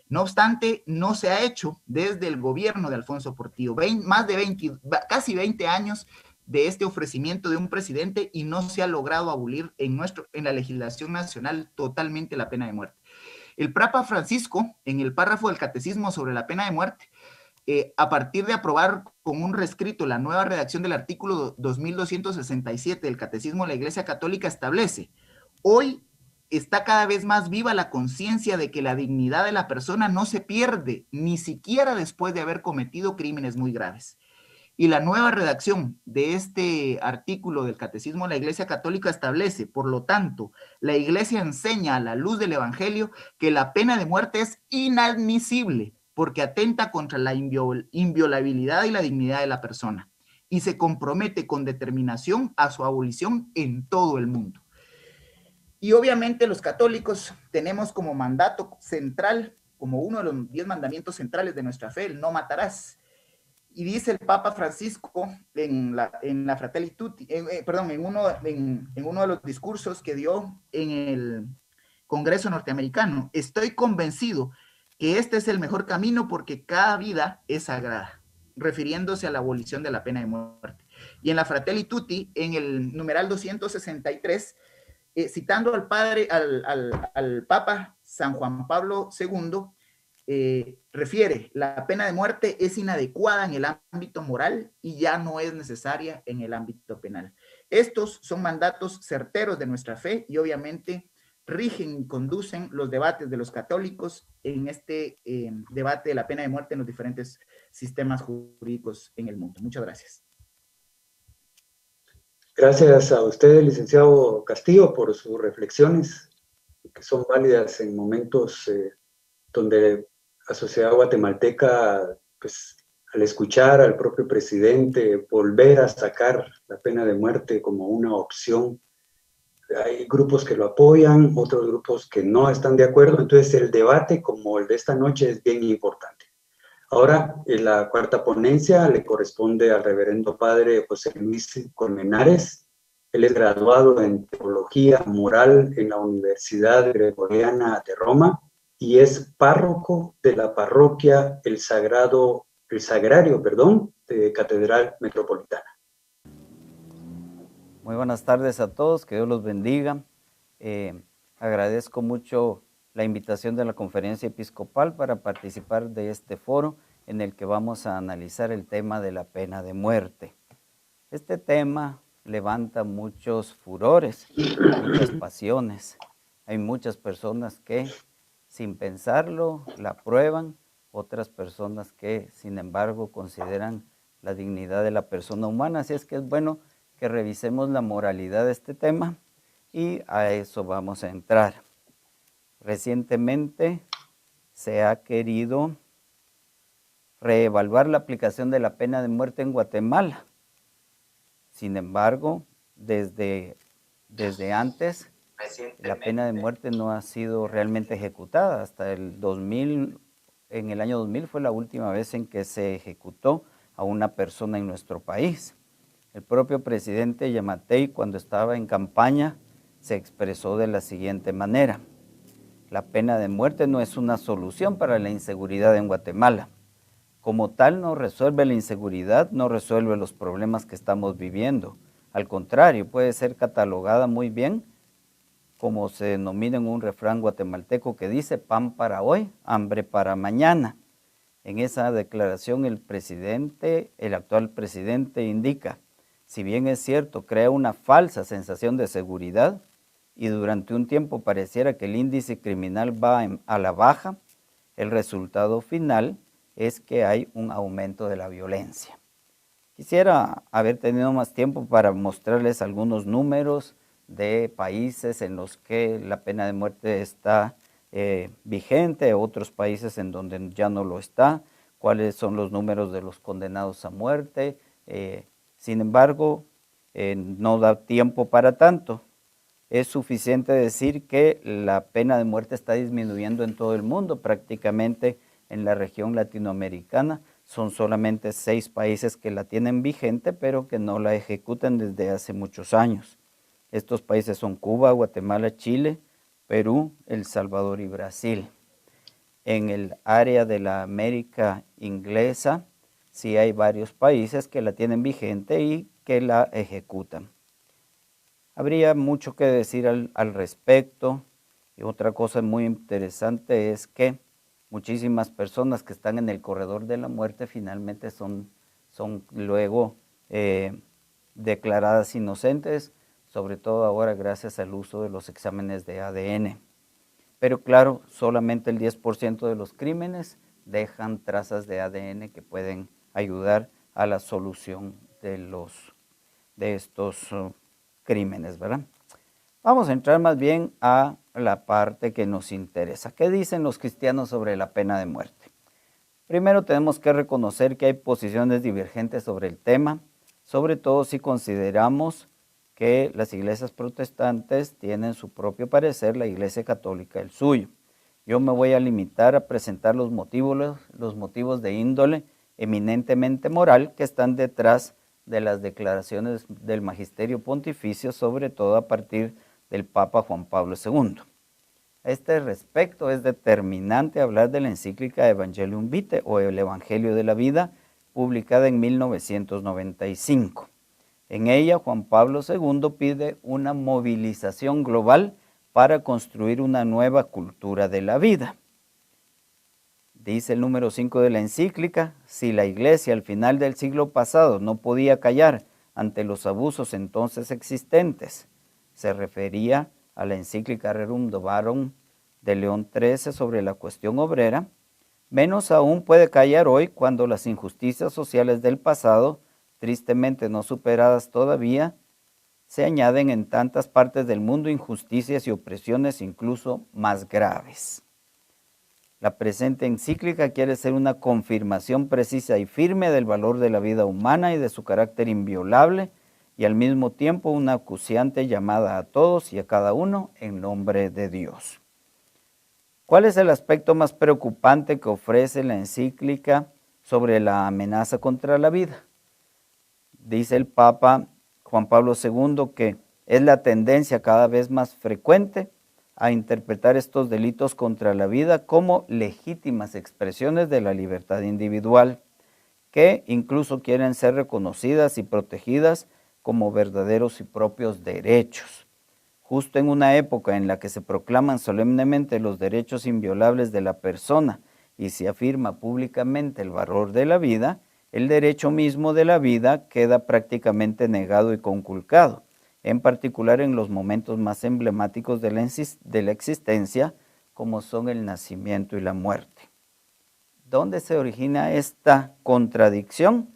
No obstante, no se ha hecho desde el gobierno de Alfonso Portillo. Casi 20 años de este ofrecimiento de un presidente y no se ha logrado abolir en la legislación nacional totalmente la pena de muerte. El Papa Francisco, en el párrafo del Catecismo sobre la pena de muerte, a partir de aprobar con un reescrito la nueva redacción del artículo 2267 del Catecismo de la Iglesia Católica, establece: hoy está cada vez más viva la conciencia de que la dignidad de la persona no se pierde, ni siquiera después de haber cometido crímenes muy graves. Y la nueva redacción de este artículo del Catecismo de la Iglesia Católica establece: por lo tanto, la Iglesia enseña a la luz del Evangelio que la pena de muerte es inadmisible porque atenta contra la inviolabilidad y la dignidad de la persona, y se compromete con determinación a su abolición en todo el mundo. Y obviamente los católicos tenemos como mandato central, como uno de los 10 mandamientos centrales de nuestra fe, el no matarás. Y dice el Papa Francisco en la Fratelli Tutti, en uno de los discursos que dio en el Congreso norteamericano: estoy convencido que este es el mejor camino porque cada vida es sagrada, refiriéndose a la abolición de la pena de muerte. Y en la Fratelli Tutti, en el numeral 263, citando al Papa San Juan Pablo II, refiere: la pena de muerte es inadecuada en el ámbito moral y ya no es necesaria en el ámbito penal. Estos son mandatos certeros de nuestra fe y obviamente rigen y conducen los debates de los católicos en este debate de la pena de muerte en los diferentes sistemas jurídicos en el mundo. Muchas gracias. Gracias a usted, licenciado Castillo, por sus reflexiones, que son válidas en momentos donde la sociedad guatemalteca, pues, al escuchar al propio presidente volver a sacar la pena de muerte como una opción, hay grupos que lo apoyan, otros grupos que no están de acuerdo. Entonces el debate como el de esta noche es bien importante. Ahora, en la cuarta ponencia le corresponde al reverendo padre José Luis Colmenares. Él es graduado en Teología Moral en la Universidad Gregoriana de Roma y es párroco de la parroquia El Sagrario, de Catedral Metropolitana. Muy buenas tardes a todos, que Dios los bendiga. Agradezco mucho la invitación de la Conferencia Episcopal para participar de este foro en el que vamos a analizar el tema de la pena de muerte. Este tema levanta muchos furores, muchas pasiones. Hay muchas personas que sin pensarlo la aprueban, otras personas que sin embargo consideran la dignidad de la persona humana. Así es que es bueno que revisemos la moralidad de este tema y a eso vamos a entrar. Recientemente se ha querido reevaluar la aplicación de la pena de muerte en Guatemala. Sin embargo, desde antes la pena de muerte no ha sido realmente ejecutada. Hasta el 2000, en el año 2000 fue la última vez en que se ejecutó a una persona en nuestro país. El propio presidente Yamatei, cuando estaba en campaña, se expresó de la siguiente manera: la pena de muerte no es una solución para la inseguridad en Guatemala. Como tal, no resuelve la inseguridad, no resuelve los problemas que estamos viviendo. Al contrario, puede ser catalogada muy bien, como se denomina en un refrán guatemalteco que dice: pan para hoy, hambre para mañana. En esa declaración el actual presidente indica: si bien es cierto, crea una falsa sensación de seguridad y durante un tiempo pareciera que el índice criminal va a la baja, el resultado final es que hay un aumento de la violencia. Quisiera haber tenido más tiempo para mostrarles algunos números de países en los que la pena de muerte está vigente, otros países en donde ya no lo está, cuáles son los números de los condenados a muerte. Sin embargo, no da tiempo para tanto. es suficiente decir que la pena de muerte está disminuyendo en todo el mundo, prácticamente en la región latinoamericana. Son solamente 6 países que la tienen vigente, pero que no la ejecutan desde hace muchos años. Estos países son Cuba, Guatemala, Chile, Perú, El Salvador y Brasil. En el área de la América inglesa, sí hay varios países que la tienen vigente y que la ejecutan. Habría mucho que decir al respecto, y otra cosa muy interesante es que muchísimas personas que están en el corredor de la muerte finalmente son luego declaradas inocentes, sobre todo ahora gracias al uso de los exámenes de ADN. Pero claro, solamente el 10% de los crímenes dejan trazas de ADN que pueden ayudar a la solución de estos crímenes, ¿verdad? Vamos a entrar más bien a la parte que nos interesa. ¿Qué dicen los cristianos sobre la pena de muerte? Primero tenemos que reconocer que hay posiciones divergentes sobre el tema, sobre todo si consideramos que las iglesias protestantes tienen su propio parecer, la Iglesia Católica el suyo. Yo me voy a limitar a presentar los motivos de índole eminentemente moral que están detrás de las declaraciones del Magisterio Pontificio, sobre todo a partir del Papa Juan Pablo II. A este respecto es determinante hablar de la encíclica Evangelium Vitae o el Evangelio de la Vida, publicada en 1995. En ella, Juan Pablo II pide una movilización global para construir una nueva cultura de la vida. Dice el número 5 de la encíclica: si la Iglesia al final del siglo pasado no podía callar ante los abusos entonces existentes, se refería a la encíclica Rerum Novarum de León XIII sobre la cuestión obrera, menos aún puede callar hoy cuando las injusticias sociales del pasado, tristemente no superadas todavía, se añaden en tantas partes del mundo injusticias y opresiones incluso más graves. La presente encíclica quiere ser una confirmación precisa y firme del valor de la vida humana y de su carácter inviolable, y al mismo tiempo una acuciante llamada a todos y a cada uno en nombre de Dios. ¿Cuál es el aspecto más preocupante que ofrece la encíclica sobre la amenaza contra la vida? Dice el Papa Juan Pablo II que es la tendencia cada vez más frecuente a interpretar estos delitos contra la vida como legítimas expresiones de la libertad individual, que incluso quieren ser reconocidas y protegidas como verdaderos y propios derechos. Justo en una época en la que se proclaman solemnemente los derechos inviolables de la persona y se afirma públicamente el valor de la vida, el derecho mismo de la vida queda prácticamente negado y conculcado, en particular en los momentos más emblemáticos de la existencia, como son el nacimiento y la muerte. ¿Dónde se origina esta contradicción?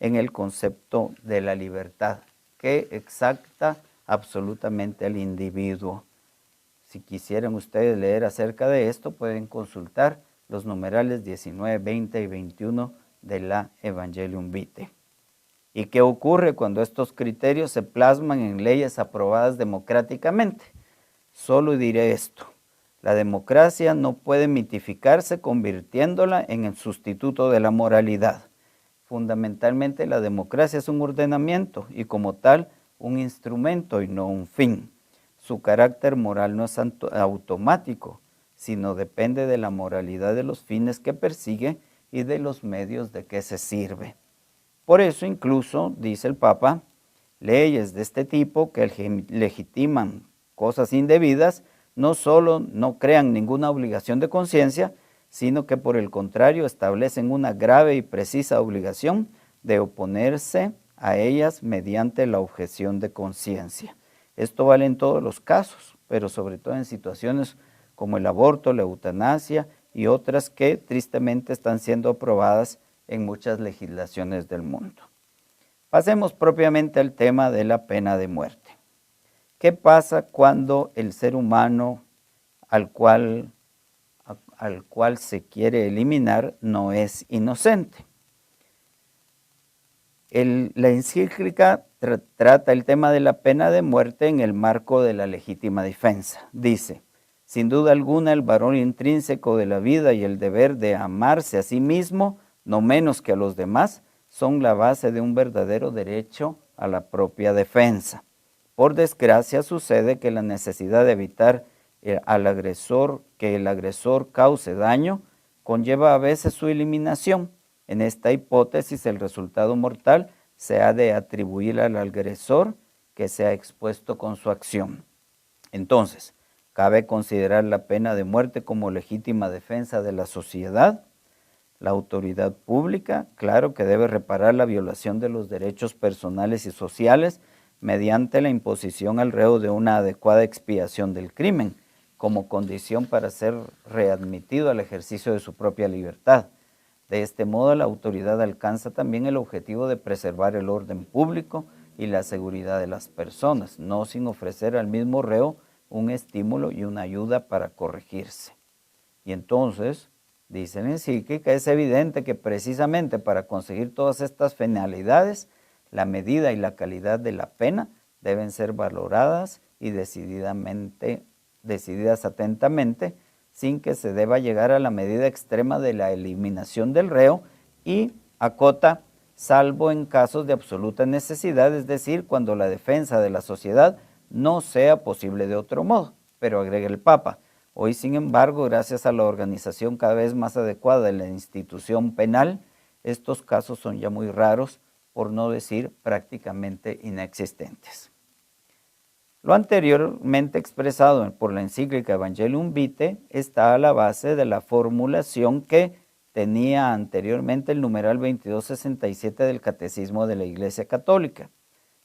En el concepto de la libertad, que exacta absolutamente al individuo. Si quisieran ustedes leer acerca de esto, pueden consultar los numerales 19, 20 y 21 de la Evangelium Vitae. ¿Y qué ocurre cuando estos criterios se plasman en leyes aprobadas democráticamente? Solo diré esto: la democracia no puede mitificarse convirtiéndola en el sustituto de la moralidad. Fundamentalmente, la democracia es un ordenamiento y como tal un instrumento y no un fin. Su carácter moral no es automático, sino depende de la moralidad de los fines que persigue y de los medios de que se sirve. Por eso incluso, dice el Papa, leyes de este tipo que legitiman cosas indebidas no solo no crean ninguna obligación de conciencia, sino que por el contrario establecen una grave y precisa obligación de oponerse a ellas mediante la objeción de conciencia. Esto vale en todos los casos, pero sobre todo en situaciones como el aborto, la eutanasia y otras que tristemente están siendo aprobadas en muchas legislaciones del mundo. Pasemos propiamente al tema de la pena de muerte. ¿Qué pasa cuando el ser humano al cual se quiere eliminar no es inocente? La encíclica trata el tema de la pena de muerte en el marco de la legítima defensa. Dice, sin duda alguna el valor intrínseco de la vida y el deber de amarse a sí mismo, no menos que a los demás, son la base de un verdadero derecho a la propia defensa. Por desgracia sucede que la necesidad de evitar al agresor, que el agresor cause daño, conlleva a veces su eliminación. En esta hipótesis el resultado mortal se ha de atribuir al agresor que se ha expuesto con su acción. Entonces, cabe considerar la pena de muerte como legítima defensa de la sociedad. La autoridad pública, claro que debe reparar la violación de los derechos personales y sociales mediante la imposición al reo de una adecuada expiación del crimen, como condición para ser readmitido al ejercicio de su propia libertad. De este modo, la autoridad alcanza también el objetivo de preservar el orden público y la seguridad de las personas, no sin ofrecer al mismo reo un estímulo y una ayuda para corregirse. Y entonces, dice la encíclica, es evidente que precisamente para conseguir todas estas finalidades, la medida y la calidad de la pena deben ser valoradas y decididas atentamente, sin que se deba llegar a la medida extrema de la eliminación del reo, y acota, salvo en casos de absoluta necesidad, es decir, cuando la defensa de la sociedad no sea posible de otro modo. Pero agrega el Papa, hoy sin embargo, gracias a la organización cada vez más adecuada de la institución penal, estos casos son ya muy raros, por no decir prácticamente inexistentes. Lo anteriormente expresado por la encíclica Evangelium Vitae está a la base de la formulación que tenía anteriormente el numeral 2267 del Catecismo de la Iglesia Católica.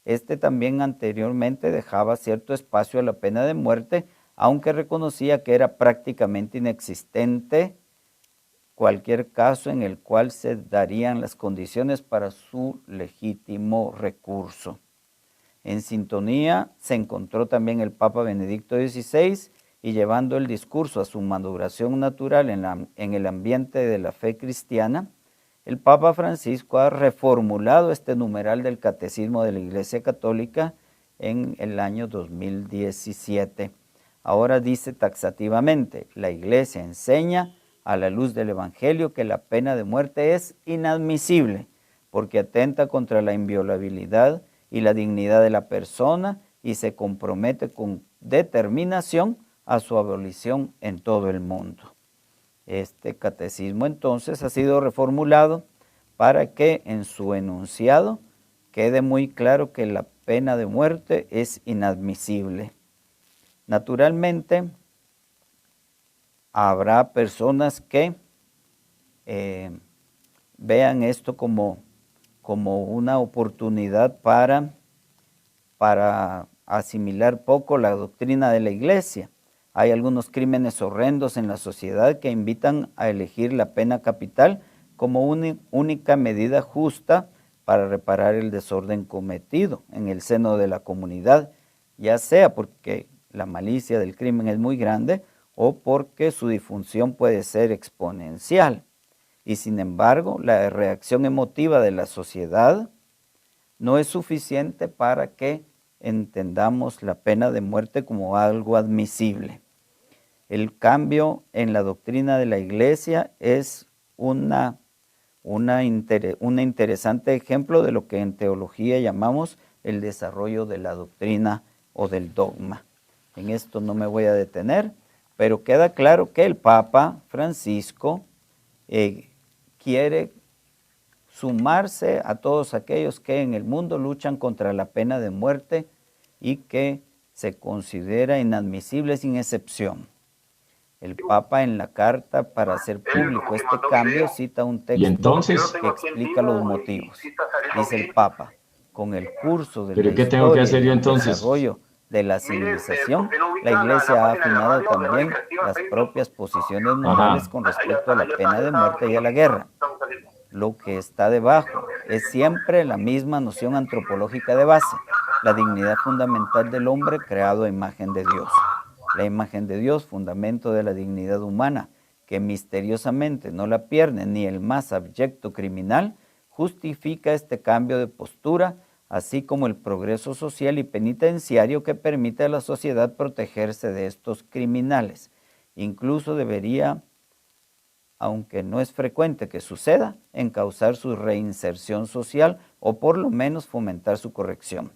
Este también anteriormente dejaba cierto espacio a la pena de muerte, aunque reconocía que era prácticamente inexistente cualquier caso en el cual se darían las condiciones para su legítimo recurso. En sintonía se encontró también el Papa Benedicto XVI, y llevando el discurso a su maduración natural en el ambiente de la fe cristiana, el Papa Francisco ha reformulado este numeral del Catecismo de la Iglesia Católica en el año 2017. Ahora dice taxativamente, la Iglesia enseña a la luz del Evangelio que la pena de muerte es inadmisible, porque atenta contra la inviolabilidad y la dignidad de la persona y se compromete con determinación a su abolición en todo el mundo. Este catecismo entonces ha sido reformulado para que en su enunciado quede muy claro que la pena de muerte es inadmisible. Naturalmente, habrá personas que vean esto como una oportunidad para asimilar poco la doctrina de la Iglesia. Hay algunos crímenes horrendos en la sociedad que invitan a elegir la pena capital como única medida justa para reparar el desorden cometido en el seno de la comunidad, ya sea porque la malicia del crimen es muy grande o porque su difusión puede ser exponencial. Y sin embargo, la reacción emotiva de la sociedad no es suficiente para que entendamos la pena de muerte como algo admisible. El cambio en la doctrina de la Iglesia es un interesante ejemplo de lo que en teología llamamos el desarrollo de la doctrina o del dogma. En esto no me voy a detener, pero queda claro que el Papa Francisco quiere sumarse a todos aquellos que en el mundo luchan contra la pena de muerte y que se considera inadmisible sin excepción. El Papa en la carta para hacer público este cambio cita un texto que explica los motivos. Dice el Papa, con el curso de la historia y el desarrollo de la civilización, la Iglesia ha afinado también las propias posiciones morales con respecto a la pena de muerte y a la guerra. Lo que está debajo es siempre la misma noción antropológica de base, la dignidad fundamental del hombre creado a imagen de Dios. La imagen de Dios, fundamento de la dignidad humana, que misteriosamente no la pierde ni el más abyecto criminal, justifica este cambio de postura así como el progreso social y penitenciario que permite a la sociedad protegerse de estos criminales. Incluso debería, aunque no es frecuente que suceda, encauzar su reinserción social o por lo menos fomentar su corrección.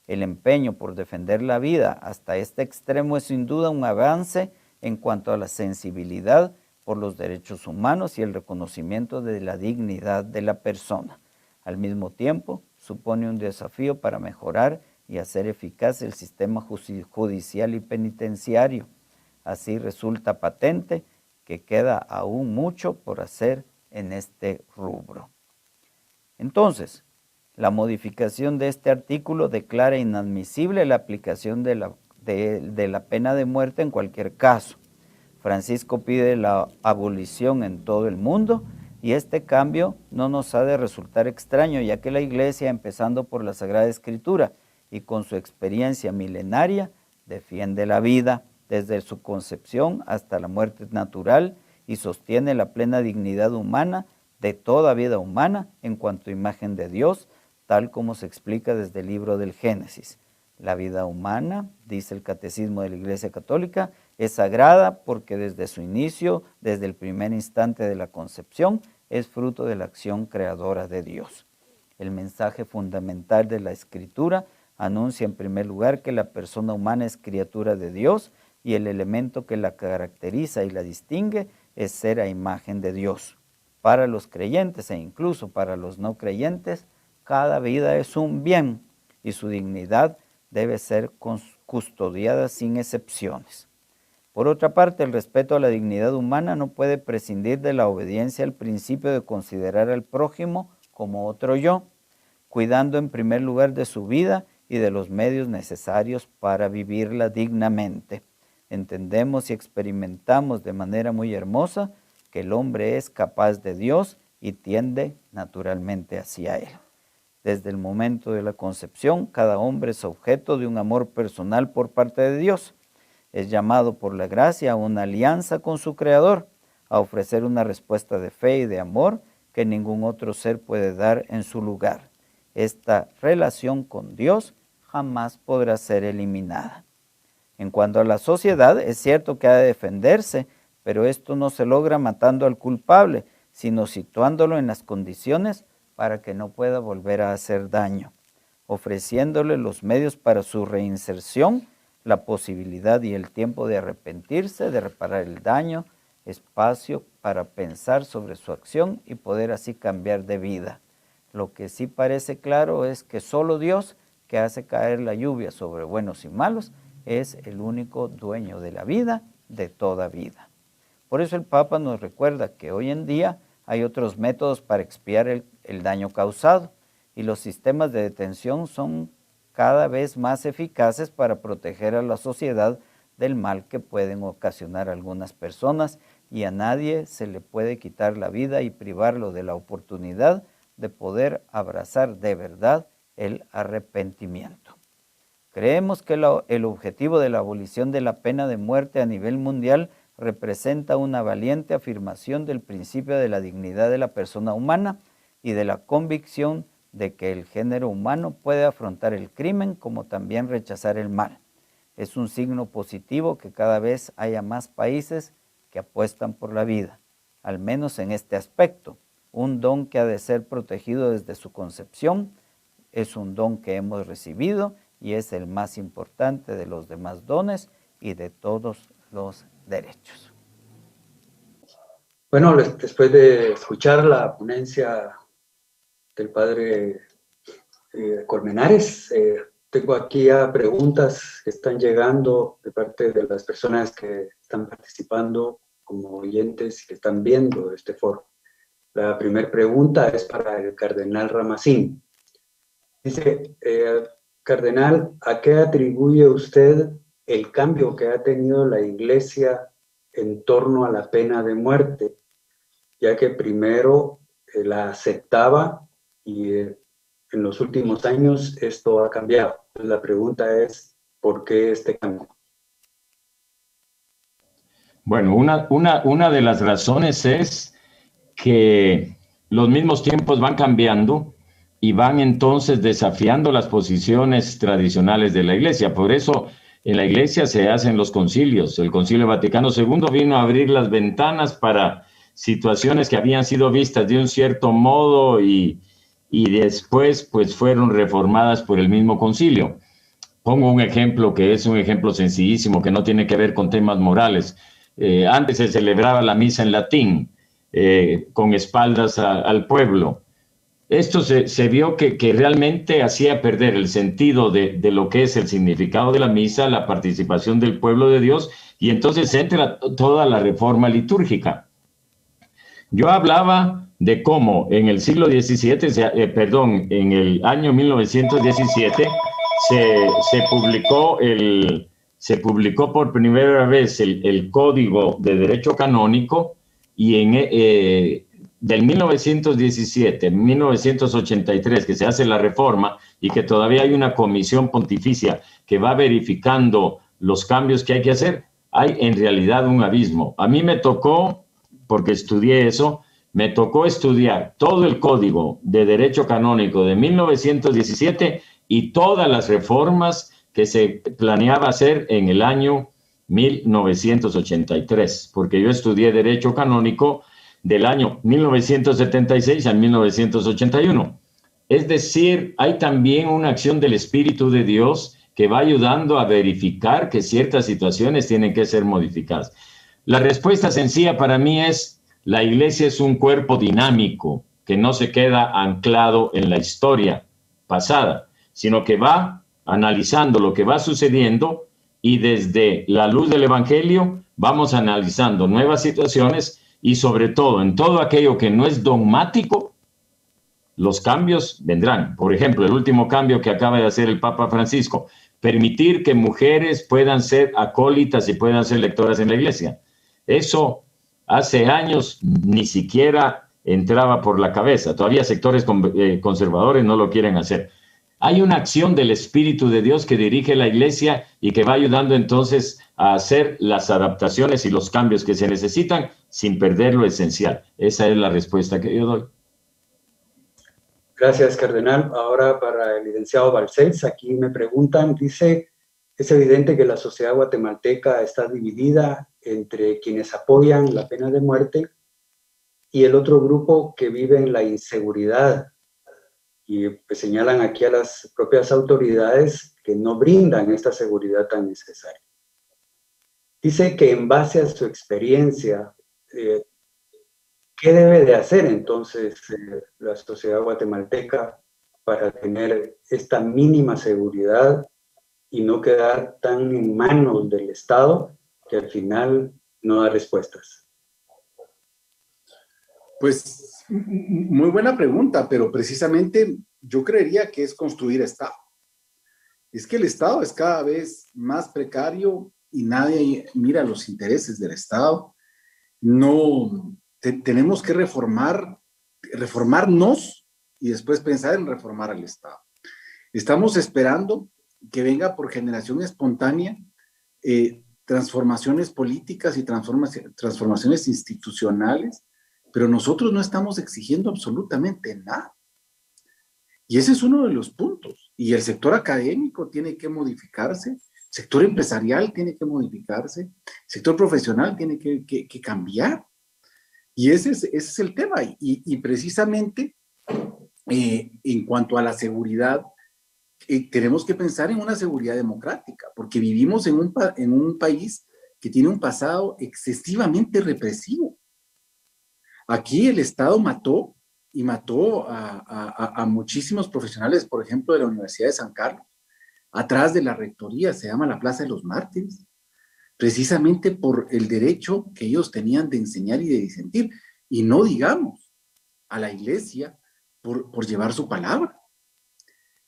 El empeño por defender la vida hasta este extremo es sin duda un avance en cuanto a la sensibilidad por los derechos humanos y el reconocimiento de la dignidad de la persona. Al mismo tiempo, supone un desafío para mejorar y hacer eficaz el sistema judicial y penitenciario. Así resulta patente que queda aún mucho por hacer en este rubro. Entonces, la modificación de este artículo declara inadmisible la aplicación de la pena de muerte en cualquier caso. Francisco pide la abolición en todo el mundo y este cambio no nos ha de resultar extraño, ya que la Iglesia, empezando por la Sagrada Escritura y con su experiencia milenaria, defiende la vida desde su concepción hasta la muerte natural y sostiene la plena dignidad humana de toda vida humana en cuanto a imagen de Dios, tal como se explica desde el libro del Génesis. La vida humana, dice el Catecismo de la Iglesia Católica, es sagrada porque desde su inicio, desde el primer instante de la concepción, es fruto de la acción creadora de Dios. El mensaje fundamental de la Escritura anuncia en primer lugar que la persona humana es criatura de Dios y el elemento que la caracteriza y la distingue es ser a imagen de Dios. Para los creyentes e incluso para los no creyentes, cada vida es un bien y su dignidad debe ser custodiada sin excepciones. Por otra parte, el respeto a la dignidad humana no puede prescindir de la obediencia al principio de considerar al prójimo como otro yo, cuidando en primer lugar de su vida y de los medios necesarios para vivirla dignamente. Entendemos y experimentamos de manera muy hermosa que el hombre es capaz de Dios y tiende naturalmente hacia Él. Desde el momento de la concepción, cada hombre es objeto de un amor personal por parte de Dios. Es llamado por la gracia a una alianza con su Creador, a ofrecer una respuesta de fe y de amor que ningún otro ser puede dar en su lugar. Esta relación con Dios jamás podrá ser eliminada. En cuanto a la sociedad, es cierto que ha de defenderse, pero esto no se logra matando al culpable, sino situándolo en las condiciones para que no pueda volver a hacer daño, ofreciéndole los medios para su reinserción, la posibilidad y el tiempo de arrepentirse, de reparar el daño, espacio para pensar sobre su acción y poder así cambiar de vida. Lo que sí parece claro es que solo Dios, que hace caer la lluvia sobre buenos y malos, es el único dueño de la vida, de toda vida. Por eso el Papa nos recuerda que hoy en día hay otros métodos para expiar el daño causado y los sistemas de detención son cada vez más eficaces para proteger a la sociedad del mal que pueden ocasionar algunas personas y a nadie se le puede quitar la vida y privarlo de la oportunidad de poder abrazar de verdad el arrepentimiento. Creemos que el objetivo de la abolición de la pena de muerte a nivel mundial representa una valiente afirmación del principio de la dignidad de la persona humana y de la convicción de que el género humano puede afrontar el crimen como también rechazar el mal. Es un signo positivo que cada vez haya más países que apuestan por la vida, al menos en este aspecto. Un don que ha de ser protegido desde su concepción, es un don que hemos recibido y es el más importante de los demás dones y de todos los derechos. Bueno, después de escuchar la ponencia del padre Colmenares, tengo aquí ya preguntas que están llegando de parte de las personas que están participando como oyentes y que están viendo este foro. La primera pregunta es para el cardenal Ramasín. Dice, cardenal, ¿a qué atribuye usted el cambio que ha tenido la Iglesia en torno a la pena de muerte? Ya que primero la aceptaba y en los últimos años esto ha cambiado. La pregunta es, ¿por qué este cambio? Bueno, una de las razones es que los mismos tiempos van cambiando y van entonces desafiando las posiciones tradicionales de la Iglesia. Por eso en la Iglesia se hacen los concilios. El Concilio Vaticano II vino a abrir las ventanas para situaciones que habían sido vistas de un cierto modo y después pues fueron reformadas por el mismo concilio. Pongo un ejemplo que es un ejemplo sencillísimo, que no tiene que ver con temas morales. Antes se celebraba la misa en latín, con espaldas al pueblo. Esto se vio que realmente hacía perder el sentido de lo que es el significado de la misa, la participación del pueblo de Dios, y entonces entra toda la reforma litúrgica. Yo hablaba de cómo en el siglo XVII, en el año 1917, se publicó por primera vez el Código de Derecho Canónico, y del 1917, 1983, que se hace la reforma y que todavía hay una comisión pontificia que va verificando los cambios que hay que hacer, hay en realidad un abismo. A mí me tocó, porque estudié eso, me tocó estudiar todo el Código de Derecho Canónico de 1917 y todas las reformas que se planeaba hacer en el año 1983, porque yo estudié Derecho Canónico del año 1976 al 1981. Es decir, hay también una acción del Espíritu de Dios que va ayudando a verificar que ciertas situaciones tienen que ser modificadas. La respuesta sencilla para mí es: la Iglesia es un cuerpo dinámico que no se queda anclado en la historia pasada, sino que va analizando lo que va sucediendo, y desde la luz del Evangelio vamos analizando nuevas situaciones, y sobre todo en todo aquello que no es dogmático, los cambios vendrán. Por ejemplo, el último cambio que acaba de hacer el Papa Francisco: permitir que mujeres puedan ser acólitas y puedan ser lectoras en la Iglesia. Eso hace años ni siquiera entraba por la cabeza. Todavía sectores conservadores no lo quieren hacer. Hay una acción del Espíritu de Dios que dirige la Iglesia y que va ayudando entonces a hacer las adaptaciones y los cambios que se necesitan sin perder lo esencial. Esa es la respuesta que yo doy. Gracias, cardenal. Ahora para el licenciado Balcells, aquí me preguntan, dice: es evidente que la sociedad guatemalteca está dividida entre quienes apoyan la pena de muerte y el otro grupo que vive en la inseguridad. Y pues señalan aquí a las propias autoridades que no brindan esta seguridad tan necesaria. Dice que en base a su experiencia, ¿qué debe de hacer entonces la sociedad guatemalteca para tener esta mínima seguridad y no quedar tan en manos del Estado que al final no da respuestas? Pues muy buena pregunta, pero precisamente yo creería que es construir Estado. Es que el Estado es cada vez más precario y nadie mira los intereses del Estado. No, tenemos que reformarnos y después pensar en reformar al Estado. Estamos esperando que venga por generación espontánea transformaciones políticas y transformaciones institucionales, pero nosotros no estamos exigiendo absolutamente nada. Y ese es uno de los puntos. Y el sector académico tiene que modificarse, el sector empresarial tiene que modificarse, el sector profesional tiene que cambiar. Y ese es el tema. Y precisamente en cuanto a la seguridad, tenemos que pensar en una seguridad democrática, porque vivimos en un país que tiene un pasado excesivamente represivo. Aquí el Estado mató a muchísimos profesionales, por ejemplo, de la Universidad de San Carlos. Atrás de la rectoría se llama la Plaza de los Mártires, precisamente por el derecho que ellos tenían de enseñar y de disentir, y no digamos a la Iglesia por llevar su palabra.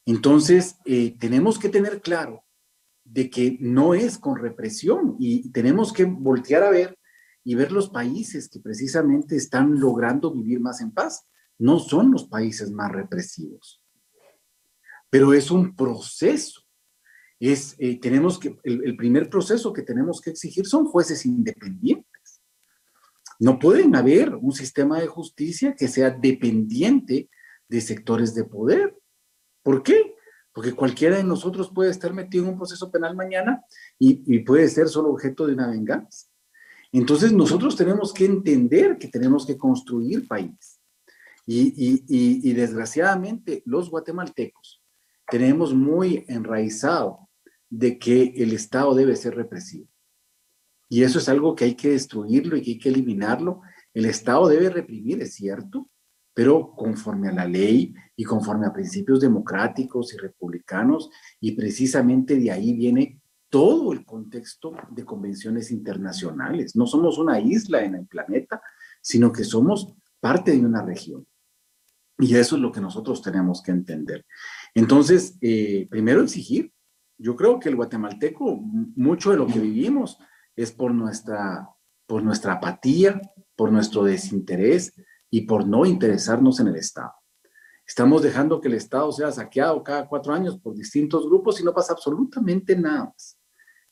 Entonces, tenemos que tener claro de que no es con represión, y tenemos que voltear a ver y ver los países que precisamente están logrando vivir más en paz. No son los países más represivos, pero es un proceso. El primer proceso que tenemos que exigir son jueces independientes. No pueden haber un sistema de justicia que sea dependiente de sectores de poder. ¿Por qué? Porque cualquiera de nosotros puede estar metido en un proceso penal mañana y puede ser solo objeto de una venganza. Entonces nosotros tenemos que entender que tenemos que construir país. Y desgraciadamente los guatemaltecos tenemos muy enraizado de que el Estado debe ser represivo. Y eso es algo que hay que destruirlo y que hay que eliminarlo. El Estado debe reprimir, es cierto, pero conforme a la ley y conforme a principios democráticos y republicanos, y precisamente de ahí viene todo el contexto de convenciones internacionales. No somos una isla en el planeta, sino que somos parte de una región. Y eso es lo que nosotros tenemos que entender. Entonces, primero exigir. Yo creo que el guatemalteco, mucho de lo que vivimos es por nuestra apatía, por nuestro desinterés y por no interesarnos en el Estado. Estamos dejando que el Estado sea saqueado cada 4 años por distintos grupos y no pasa absolutamente nada más.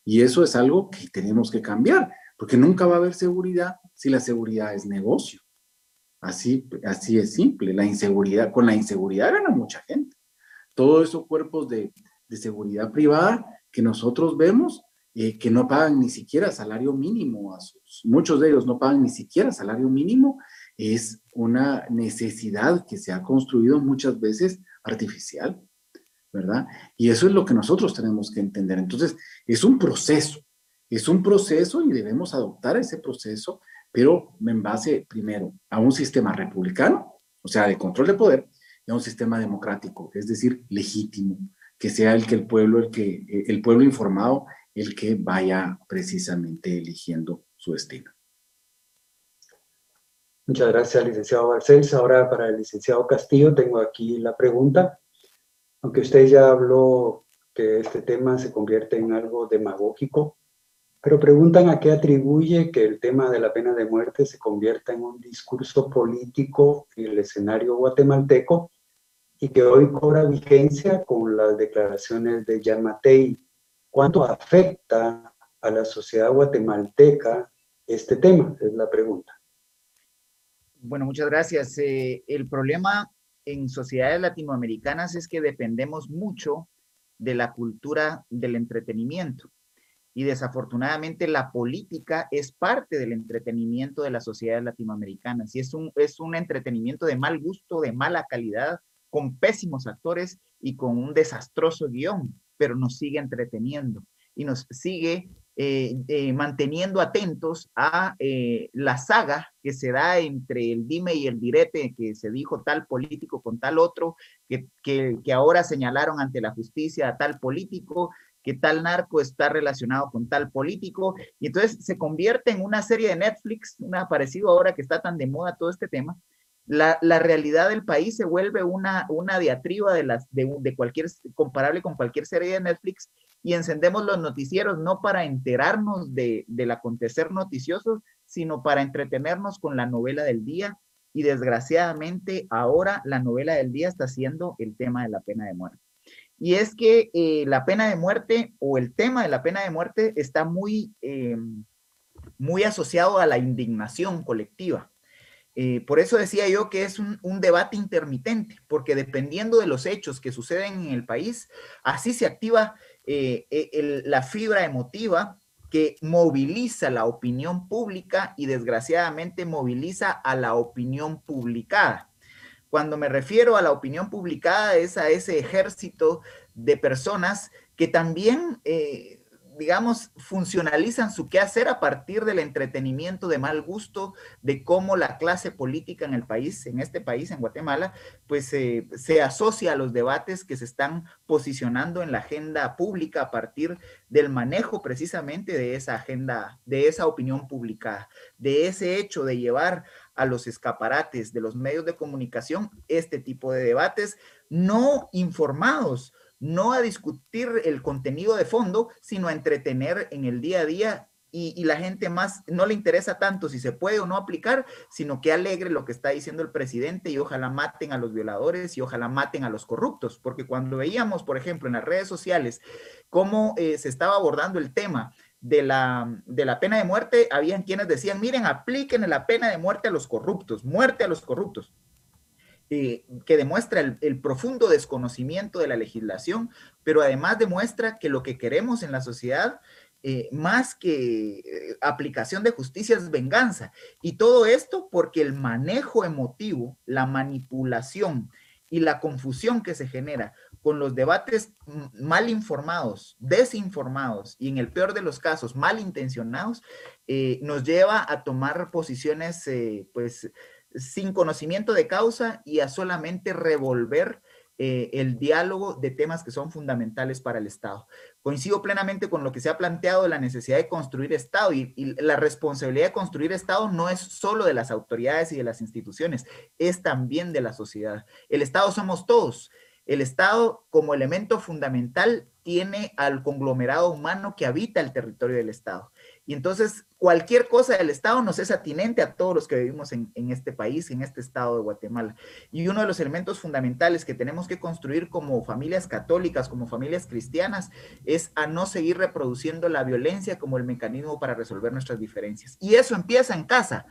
Y eso es algo que tenemos que cambiar, porque nunca va a haber seguridad si la seguridad es negocio. Así es simple. Con la inseguridad gana mucha gente. Todos esos cuerpos de seguridad privada que nosotros vemos, que no pagan ni siquiera salario mínimo, muchos de ellos no pagan ni siquiera salario mínimo, es una necesidad que se ha construido muchas veces artificial, ¿verdad? Y eso es lo que nosotros tenemos que entender. Entonces, es un proceso y debemos adoptar ese proceso, pero en base, primero, a un sistema republicano, o sea, de control de poder, y a un sistema democrático, es decir, legítimo, que sea el pueblo informado, el que vaya precisamente eligiendo su destino. Muchas gracias, licenciado Balcells. Ahora, para el licenciado Castillo, tengo aquí la pregunta. Aunque usted ya habló que este tema se convierte en algo demagógico, pero preguntan a qué atribuye que el tema de la pena de muerte se convierta en un discurso político en el escenario guatemalteco y que hoy cobra vigencia con las declaraciones de Yamatei. ¿Cuánto afecta a la sociedad guatemalteca este tema? Es la pregunta. Bueno, muchas gracias. El problema en sociedades latinoamericanas es que dependemos mucho de la cultura del entretenimiento. Y desafortunadamente la política es parte del entretenimiento de las sociedades latinoamericanas. Y es un entretenimiento de mal gusto, de mala calidad, con pésimos actores y con un desastroso guión, pero nos sigue entreteniendo y nos sigue manteniendo atentos a la saga que se da entre el dime y el direte, que se dijo tal político con tal otro, que ahora señalaron ante la justicia a tal político, que tal narco está relacionado con tal político, y entonces se convierte en una serie de Netflix, parecido ahora que está tan de moda todo este tema. La realidad del país se vuelve una diatriba de cualquier, comparable con cualquier serie de Netflix, y encendemos los noticieros no para enterarnos del acontecer noticioso, sino para entretenernos con la novela del día, y desgraciadamente ahora la novela del día está siendo el tema de la pena de muerte. Y es que la pena de muerte o el tema de la pena de muerte está muy asociado a la indignación colectiva. Por eso decía yo que es un debate intermitente, porque dependiendo de los hechos que suceden en el país, así se activa la fibra emotiva que moviliza la opinión pública y desgraciadamente moviliza a la opinión publicada. Cuando me refiero a la opinión publicada es a ese ejército de personas que también digamos, funcionalizan su quehacer a partir del entretenimiento de mal gusto, de cómo la clase política en el país, en este país, en Guatemala, pues se asocia a los debates que se están posicionando en la agenda pública a partir del manejo precisamente de esa agenda, de esa opinión publicada, de ese hecho de llevar a los escaparates de los medios de comunicación este tipo de debates no informados, no a discutir el contenido de fondo, sino a entretener en el día a día y la gente más no le interesa tanto si se puede o no aplicar, sino que alegre lo que está diciendo el presidente y ojalá maten a los violadores y ojalá maten a los corruptos, porque cuando veíamos, por ejemplo, en las redes sociales cómo se estaba abordando el tema de la pena de muerte, habían quienes decían, miren, apliquen la pena de muerte a los corruptos, muerte a los corruptos. que demuestra el profundo desconocimiento de la legislación, pero además demuestra que lo que queremos en la sociedad, más que aplicación de justicia, es venganza. Y todo esto porque el manejo emotivo, la manipulación y la confusión que se genera con los debates mal informados, desinformados y en el peor de los casos malintencionados, nos lleva a tomar posiciones pues sin conocimiento de causa y a solamente revolver el diálogo de temas que son fundamentales para el Estado. Coincido plenamente con lo que se ha planteado de la necesidad de construir Estado, y la responsabilidad de construir Estado no es solo de las autoridades y de las instituciones, es también de la sociedad. El Estado somos todos. El Estado, como elemento fundamental, tiene al conglomerado humano que habita el territorio del Estado. Y entonces, cualquier cosa del Estado nos es atinente a todos los que vivimos en este país, en este Estado de Guatemala. Y uno de los elementos fundamentales que tenemos que construir como familias católicas, como familias cristianas, es a no seguir reproduciendo la violencia como el mecanismo para resolver nuestras diferencias. Y eso empieza en casa.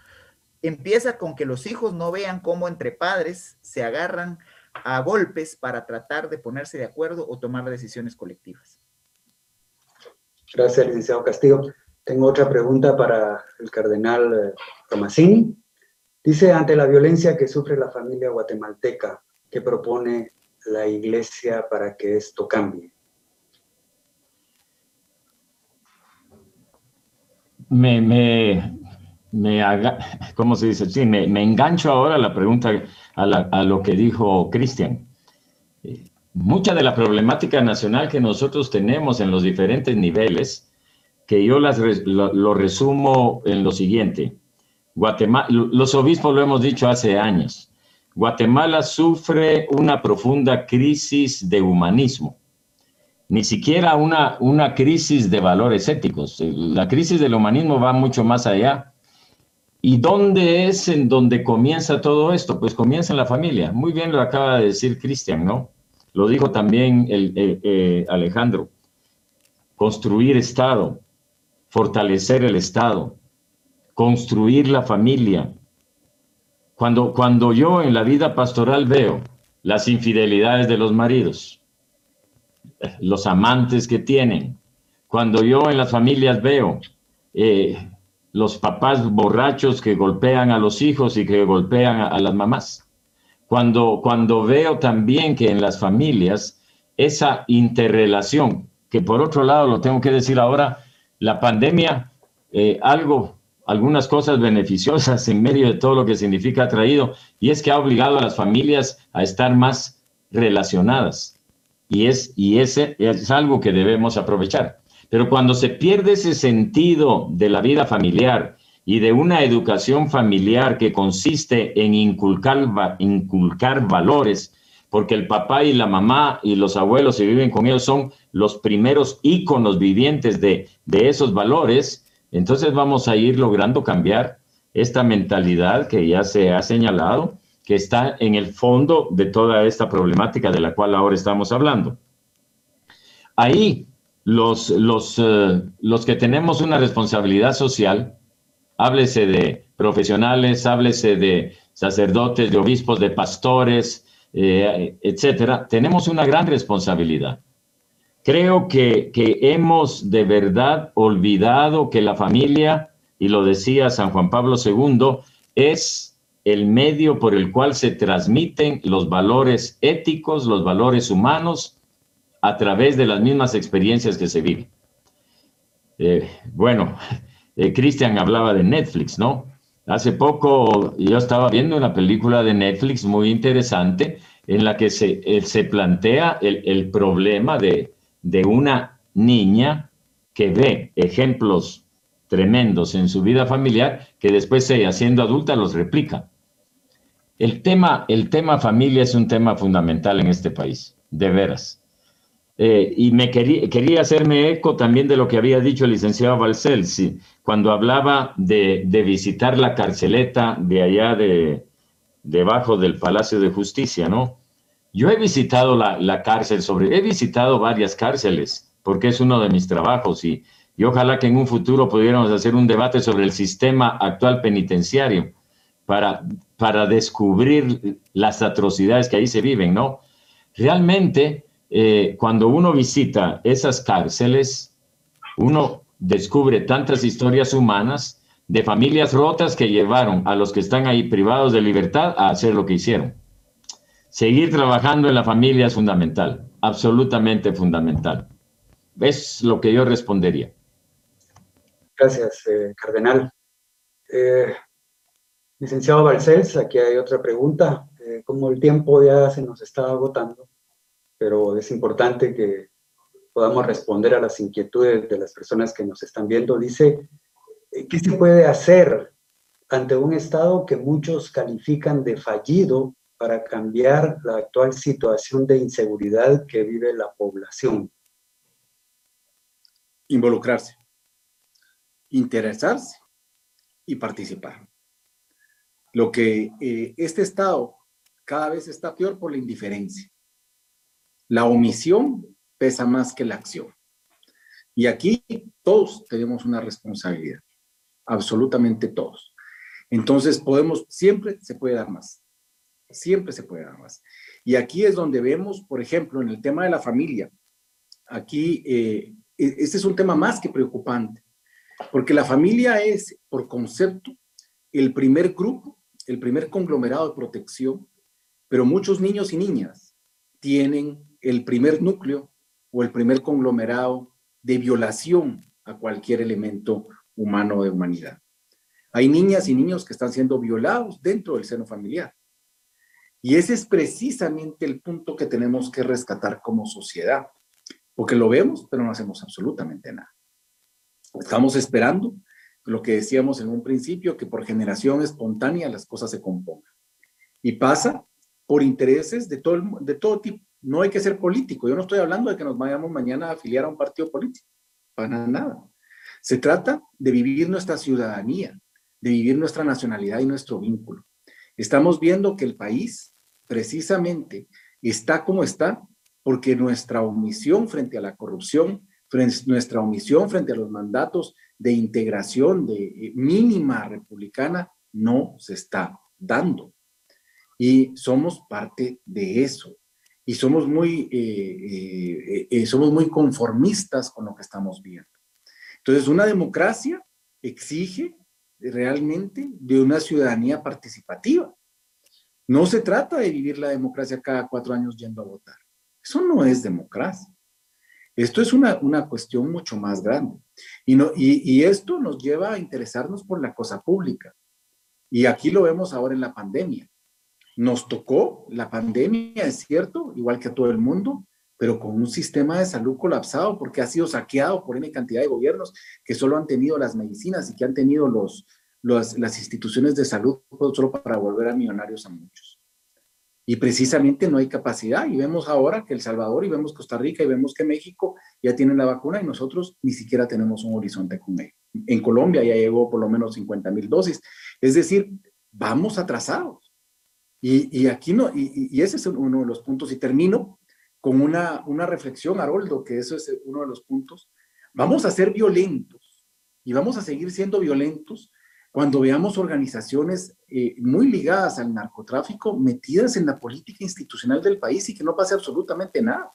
Empieza con que los hijos no vean cómo entre padres se agarran a golpes para tratar de ponerse de acuerdo o tomar decisiones colectivas. Gracias, licenciado Castillo. Tengo otra pregunta para el cardenal Tomasini. Dice, ante la violencia que sufre la familia guatemalteca, ¿qué propone la Iglesia para que esto cambie? ¿Cómo se dice? Sí, me engancho ahora a la pregunta, a lo que dijo Cristian. Mucha de la problemática nacional que nosotros tenemos en los diferentes niveles, que yo lo resumo en lo siguiente. Guatemala, los obispos lo hemos dicho hace años, Guatemala sufre una profunda crisis de humanismo. Ni siquiera una crisis de valores éticos. La crisis del humanismo va mucho más allá. ¿Y dónde es en donde comienza todo esto? Pues comienza en la familia. Muy bien lo acaba de decir Cristian, ¿no? Lo dijo también Alejandro. Construir Estado, fortalecer el Estado, construir la familia. Cuando yo en la vida pastoral veo las infidelidades de los maridos, los amantes que tienen, cuando yo en las familias veo los papás borrachos que golpean a los hijos y que golpean a las mamás, cuando veo también que en las familias esa interrelación, que por otro lado lo tengo que decir ahora, la pandemia, algunas cosas beneficiosas en medio de todo lo que significa ha traído, y es que ha obligado a las familias a estar más relacionadas. Y ese es algo que debemos aprovechar. Pero cuando se pierde ese sentido de la vida familiar y de una educación familiar que consiste en inculcar valores, porque el papá y la mamá y los abuelos, si viven con ellos, son los primeros íconos vivientes de esos valores, entonces vamos a ir logrando cambiar esta mentalidad que ya se ha señalado, que está en el fondo de toda esta problemática de la cual ahora estamos hablando. Ahí, los que tenemos una responsabilidad social, háblese de profesionales, háblese de sacerdotes, de obispos, de pastores, etcétera, tenemos una gran responsabilidad. Creo que hemos de verdad olvidado que la familia, y lo decía San Juan Pablo II, es el medio por el cual se transmiten los valores éticos, los valores humanos, a través de las mismas experiencias que se viven. Cristian hablaba de Netflix, ¿no? Hace poco yo estaba viendo una película de Netflix muy interesante en la que se plantea el problema de una niña que ve ejemplos tremendos en su vida familiar que después ella, siendo adulta, los replica. El tema familia es un tema fundamental en este país, de veras. Y quería hacerme eco también de lo que había dicho el licenciado Balcells, cuando hablaba de visitar la carceleta de allá debajo del Palacio de Justicia, ¿no? Yo he visitado la cárcel, he visitado varias cárceles, porque es uno de mis trabajos, y ojalá que en un futuro pudiéramos hacer un debate sobre el sistema actual penitenciario, para descubrir las atrocidades que ahí se viven, ¿no? Realmente, cuando uno visita esas cárceles, uno descubre tantas historias humanas de familias rotas que llevaron a los que están ahí privados de libertad a hacer lo que hicieron. Seguir trabajando en la familia es fundamental, absolutamente fundamental. Es lo que yo respondería. Gracias, cardenal. Licenciado Balcells, aquí hay otra pregunta. Como el tiempo ya se nos está agotando, pero es importante que podamos responder a las inquietudes de las personas que nos están viendo. Dice, ¿qué se puede hacer ante un Estado que muchos califican de fallido para cambiar la actual situación de inseguridad que vive la población? Involucrarse, interesarse y participar. Lo que este Estado cada vez está peor por la indiferencia. La omisión pesa más que la acción. Y aquí todos tenemos una responsabilidad, absolutamente todos. Entonces siempre se puede dar más, siempre se puede dar más. Y aquí es donde vemos, por ejemplo, en el tema de la familia, aquí este es un tema más que preocupante, porque la familia es, por concepto, el primer grupo, el primer conglomerado de protección, pero muchos niños y niñas tienen el primer núcleo o el primer conglomerado de violación a cualquier elemento humano de humanidad. Hay niñas y niños que están siendo violados dentro del seno familiar. Y ese es precisamente el punto que tenemos que rescatar como sociedad, porque lo vemos, pero no hacemos absolutamente nada. Estamos esperando lo que decíamos en un principio, que por generación espontánea las cosas se compongan. Y pasa por intereses de todo tipo. No hay que ser político. Yo no estoy hablando de que nos vayamos mañana a afiliar a un partido político. Para nada. Se trata de vivir nuestra ciudadanía, de vivir nuestra nacionalidad y nuestro vínculo. Estamos viendo que el país precisamente está como está porque nuestra omisión frente a la corrupción, nuestra omisión frente a los mandatos de integración de mínima republicana no se está dando. Y somos parte de eso. Y somos muy conformistas con lo que estamos viendo. Entonces, una democracia exige realmente de una ciudadanía participativa. No se trata de vivir la democracia cada 4 años yendo a votar. Eso no es democracia. Esto es una cuestión mucho más grande. Y esto nos lleva a interesarnos por la cosa pública. Y aquí lo vemos ahora en la pandemia. Nos tocó la pandemia, es cierto, igual que a todo el mundo, pero con un sistema de salud colapsado porque ha sido saqueado por N cantidad de gobiernos que solo han tenido las medicinas y que han tenido las instituciones de salud solo para volver a millonarios a muchos. Y precisamente no hay capacidad. Y vemos ahora que El Salvador, y vemos Costa Rica, y vemos que México ya tienen la vacuna y nosotros ni siquiera tenemos un horizonte con ello. En Colombia ya llegó por lo menos 50,000 dosis. Es decir, vamos atrasados. Y aquí no, y ese es uno de los puntos. Y termino con una reflexión, Haroldo, que eso es uno de los puntos. Vamos a ser violentos y vamos a seguir siendo violentos cuando veamos organizaciones muy ligadas al narcotráfico metidas en la política institucional del país y que no pase absolutamente nada.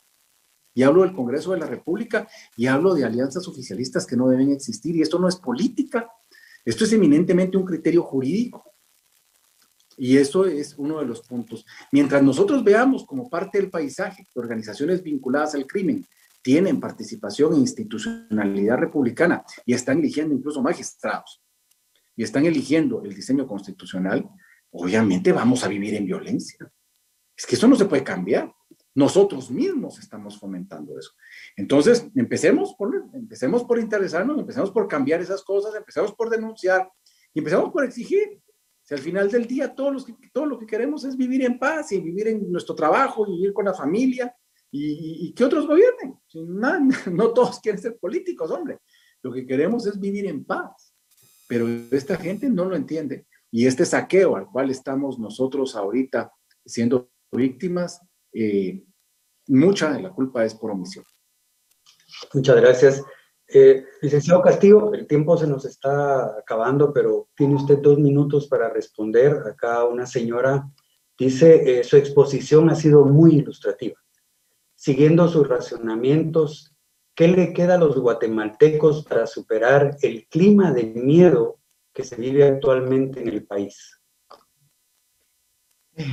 Y hablo del Congreso de la República y hablo de alianzas oficialistas que no deben existir. Y esto no es política, esto es eminentemente un criterio jurídico. Y eso es uno de los puntos. Mientras nosotros veamos como parte del paisaje que organizaciones vinculadas al crimen tienen participación en institucionalidad republicana y están eligiendo incluso magistrados y están eligiendo el diseño constitucional, obviamente vamos a vivir en violencia. Es que eso no se puede cambiar. Nosotros mismos estamos fomentando eso. Entonces, empecemos por interesarnos, empecemos por cambiar esas cosas, empecemos por denunciar y empecemos por exigir. Si al final del día todo lo que queremos es vivir en paz y vivir en nuestro trabajo y vivir con la familia y que otros gobiernen. No todos quieren ser políticos, hombre. Lo que queremos es vivir en paz. Pero esta gente no lo entiende. Y este saqueo al cual estamos nosotros ahorita siendo víctimas, mucha de la culpa es por omisión. Muchas gracias. Licenciado Castillo, el tiempo se nos está acabando, pero tiene usted 2 minutos para responder. Acá una señora dice, su exposición ha sido muy ilustrativa. Siguiendo sus razonamientos, ¿qué le queda a los guatemaltecos para superar el clima de miedo que se vive actualmente en el país?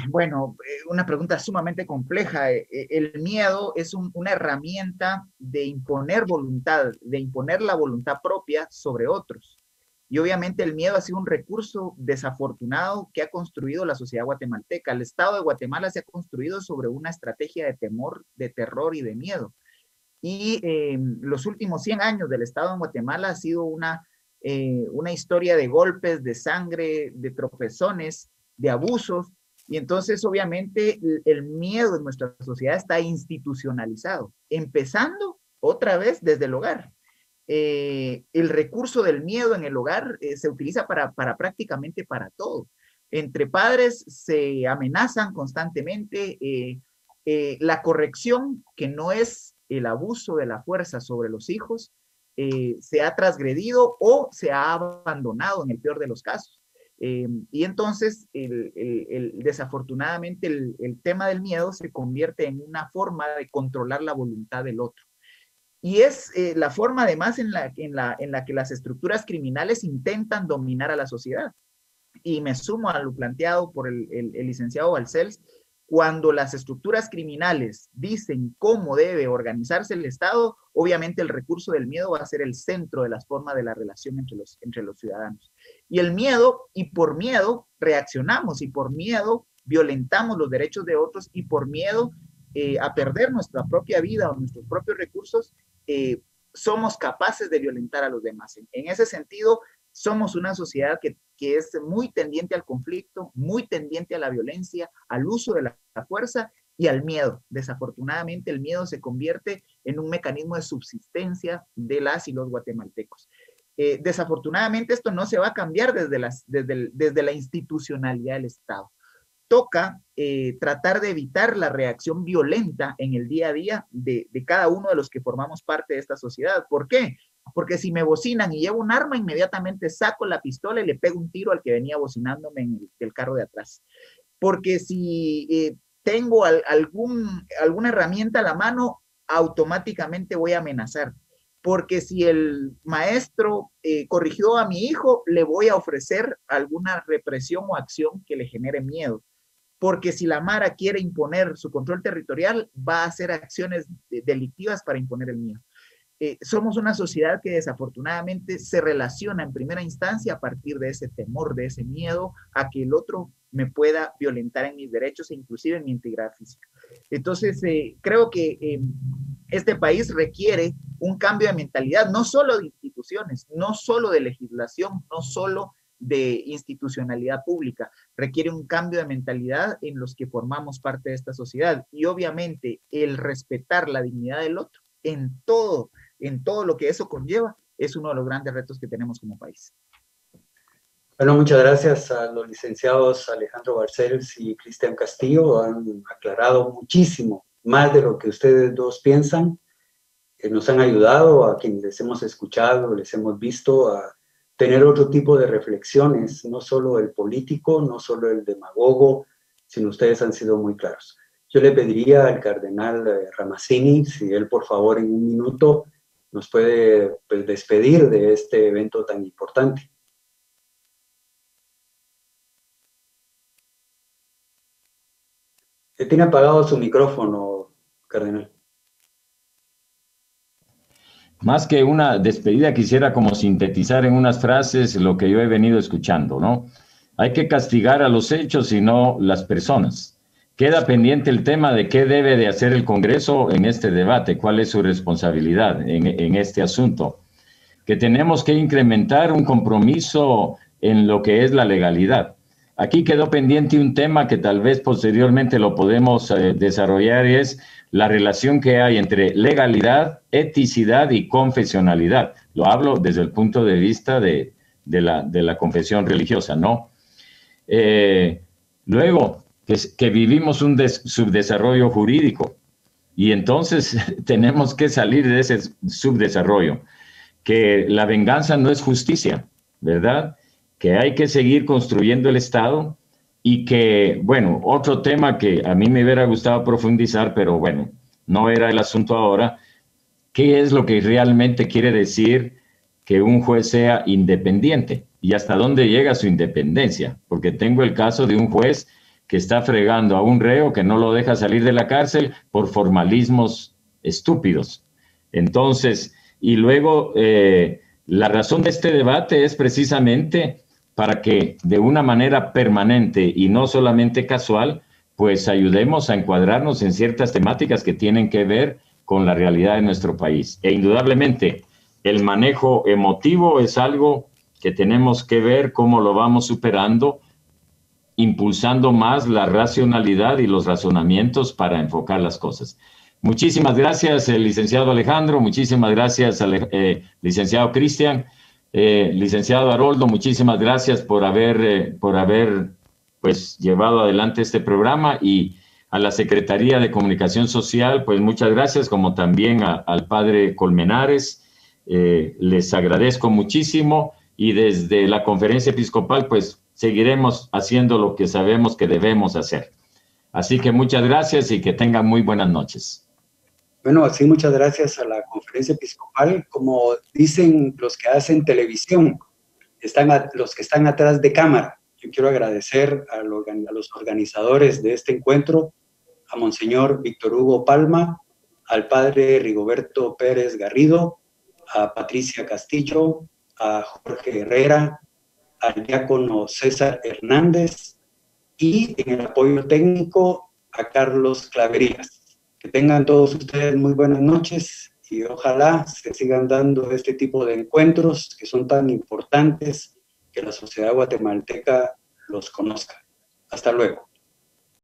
Bueno, una pregunta sumamente compleja. El miedo es una herramienta de imponer voluntad, de imponer la voluntad propia sobre otros. Y obviamente el miedo ha sido un recurso desafortunado que ha construido la sociedad guatemalteca. El Estado de Guatemala se ha construido sobre una estrategia de temor, de terror y de miedo. Y los últimos 100 años del Estado en Guatemala ha sido una historia de golpes, de sangre, de tropezones, de abusos. Y entonces, obviamente, el miedo en nuestra sociedad está institucionalizado, empezando otra vez desde el hogar. El recurso del miedo en el hogar se utiliza para prácticamente para todo. Entre padres se amenazan constantemente. La corrección, que no es el abuso de la fuerza sobre los hijos, se ha transgredido o se ha abandonado en el peor de los casos. Y entonces, desafortunadamente, el tema del miedo se convierte en una forma de controlar la voluntad del otro. Y es la forma, además, en la que las estructuras criminales intentan dominar a la sociedad. Y me sumo a lo planteado por el licenciado Balcells. Cuando las estructuras criminales dicen cómo debe organizarse el Estado, obviamente el recurso del miedo va a ser el centro de las formas de la relación entre los ciudadanos. Y el miedo, y por miedo reaccionamos, y por miedo violentamos los derechos de otros, y por miedo a perder nuestra propia vida o nuestros propios recursos, somos capaces de violentar a los demás. En ese sentido, somos una sociedad que es muy tendiente al conflicto, muy tendiente a la violencia, al uso de la fuerza y al miedo. Desafortunadamente, el miedo se convierte en un mecanismo de subsistencia de las y los guatemaltecos. Desafortunadamente, esto no se va a cambiar desde la institucionalidad del Estado. Toca tratar de evitar la reacción violenta en el día a día de cada uno de los que formamos parte de esta sociedad. ¿Por qué? Porque si me bocinan y llevo un arma, inmediatamente saco la pistola y le pego un tiro al que venía bocinándome en el carro de atrás. Porque si tengo alguna herramienta a la mano, automáticamente voy a amenazar. Porque si el maestro corrigió a mi hijo, le voy a ofrecer alguna represión o acción que le genere miedo. Porque si la Mara quiere imponer su control territorial, va a hacer acciones delictivas para imponer el miedo. Somos una sociedad que desafortunadamente se relaciona en primera instancia a partir de ese temor, de ese miedo a que el otro me pueda violentar en mis derechos e inclusive en mi integridad física. Entonces, creo que este país requiere un cambio de mentalidad, no solo de instituciones, no solo de legislación, no solo de institucionalidad pública, requiere un cambio de mentalidad en los que formamos parte de esta sociedad y obviamente el respetar la dignidad del otro en todo lo que eso conlleva es uno de los grandes retos que tenemos como país. Bueno, muchas gracias a los licenciados Alejandro Balcells y Cristian Castillo. Han aclarado muchísimo más de lo que ustedes dos piensan. Nos han ayudado a quienes les hemos escuchado, les hemos visto a tener otro tipo de reflexiones, no solo el político, no solo el demagogo, sino ustedes han sido muy claros. Yo le pediría al cardenal Ramazzini, si él por favor en 1 minuto nos puede despedir de este evento tan importante. Tiene apagado su micrófono, cardenal. Más que una despedida, quisiera como sintetizar en unas frases lo que yo he venido escuchando, ¿no? Hay que castigar a los hechos y no las personas. Queda pendiente el tema de qué debe de hacer el Congreso en este debate, cuál es su responsabilidad en este asunto. Que tenemos que incrementar un compromiso en lo que es la legalidad. Aquí quedó pendiente un tema que tal vez posteriormente lo podemos desarrollar, y es la relación que hay entre legalidad, eticidad y confesionalidad. Lo hablo desde el punto de vista de la confesión religiosa, ¿no? Luego, que vivimos un subdesarrollo jurídico y entonces tenemos que salir de ese subdesarrollo. que la venganza no es justicia, ¿verdad? Que hay que seguir construyendo el Estado y que, bueno, otro tema que a mí me hubiera gustado profundizar, pero bueno, no era el asunto ahora, ¿qué es lo que realmente quiere decir que un juez sea independiente? ¿Y hasta dónde llega su independencia? Porque tengo el caso de un juez que está fregando a un reo que no lo deja salir de la cárcel por formalismos estúpidos. Entonces, y luego la razón de este debate es precisamente para que de una manera permanente y no solamente casual, pues ayudemos a encuadrarnos en ciertas temáticas que tienen que ver con la realidad de nuestro país. E indudablemente, el manejo emotivo es algo que tenemos que ver cómo lo vamos superando, impulsando más la racionalidad y los razonamientos para enfocar las cosas. Muchísimas gracias, licenciado Alejandro, muchísimas gracias, licenciado Cristian, licenciado Haroldo, muchísimas gracias por haber pues, llevado adelante este programa, y a la Secretaría de Comunicación Social, pues muchas gracias, como también al padre Colmenares, les agradezco muchísimo, y desde la Conferencia Episcopal, pues seguiremos haciendo lo que sabemos que debemos hacer. Así que muchas gracias y que tengan muy buenas noches. Bueno, sí, muchas gracias a la Conferencia Episcopal. Como dicen los que hacen televisión, los que están atrás de cámara. Yo quiero agradecer a los organizadores de este encuentro, a Monseñor Víctor Hugo Palma, al Padre Rigoberto Pérez Garrido, a Patricia Castillo, a Jorge Herrera, al diácono César Hernández, y en el apoyo técnico a Carlos Claverías. Que tengan todos ustedes muy buenas noches y ojalá se sigan dando este tipo de encuentros que son tan importantes, que la sociedad guatemalteca los conozca. Hasta luego.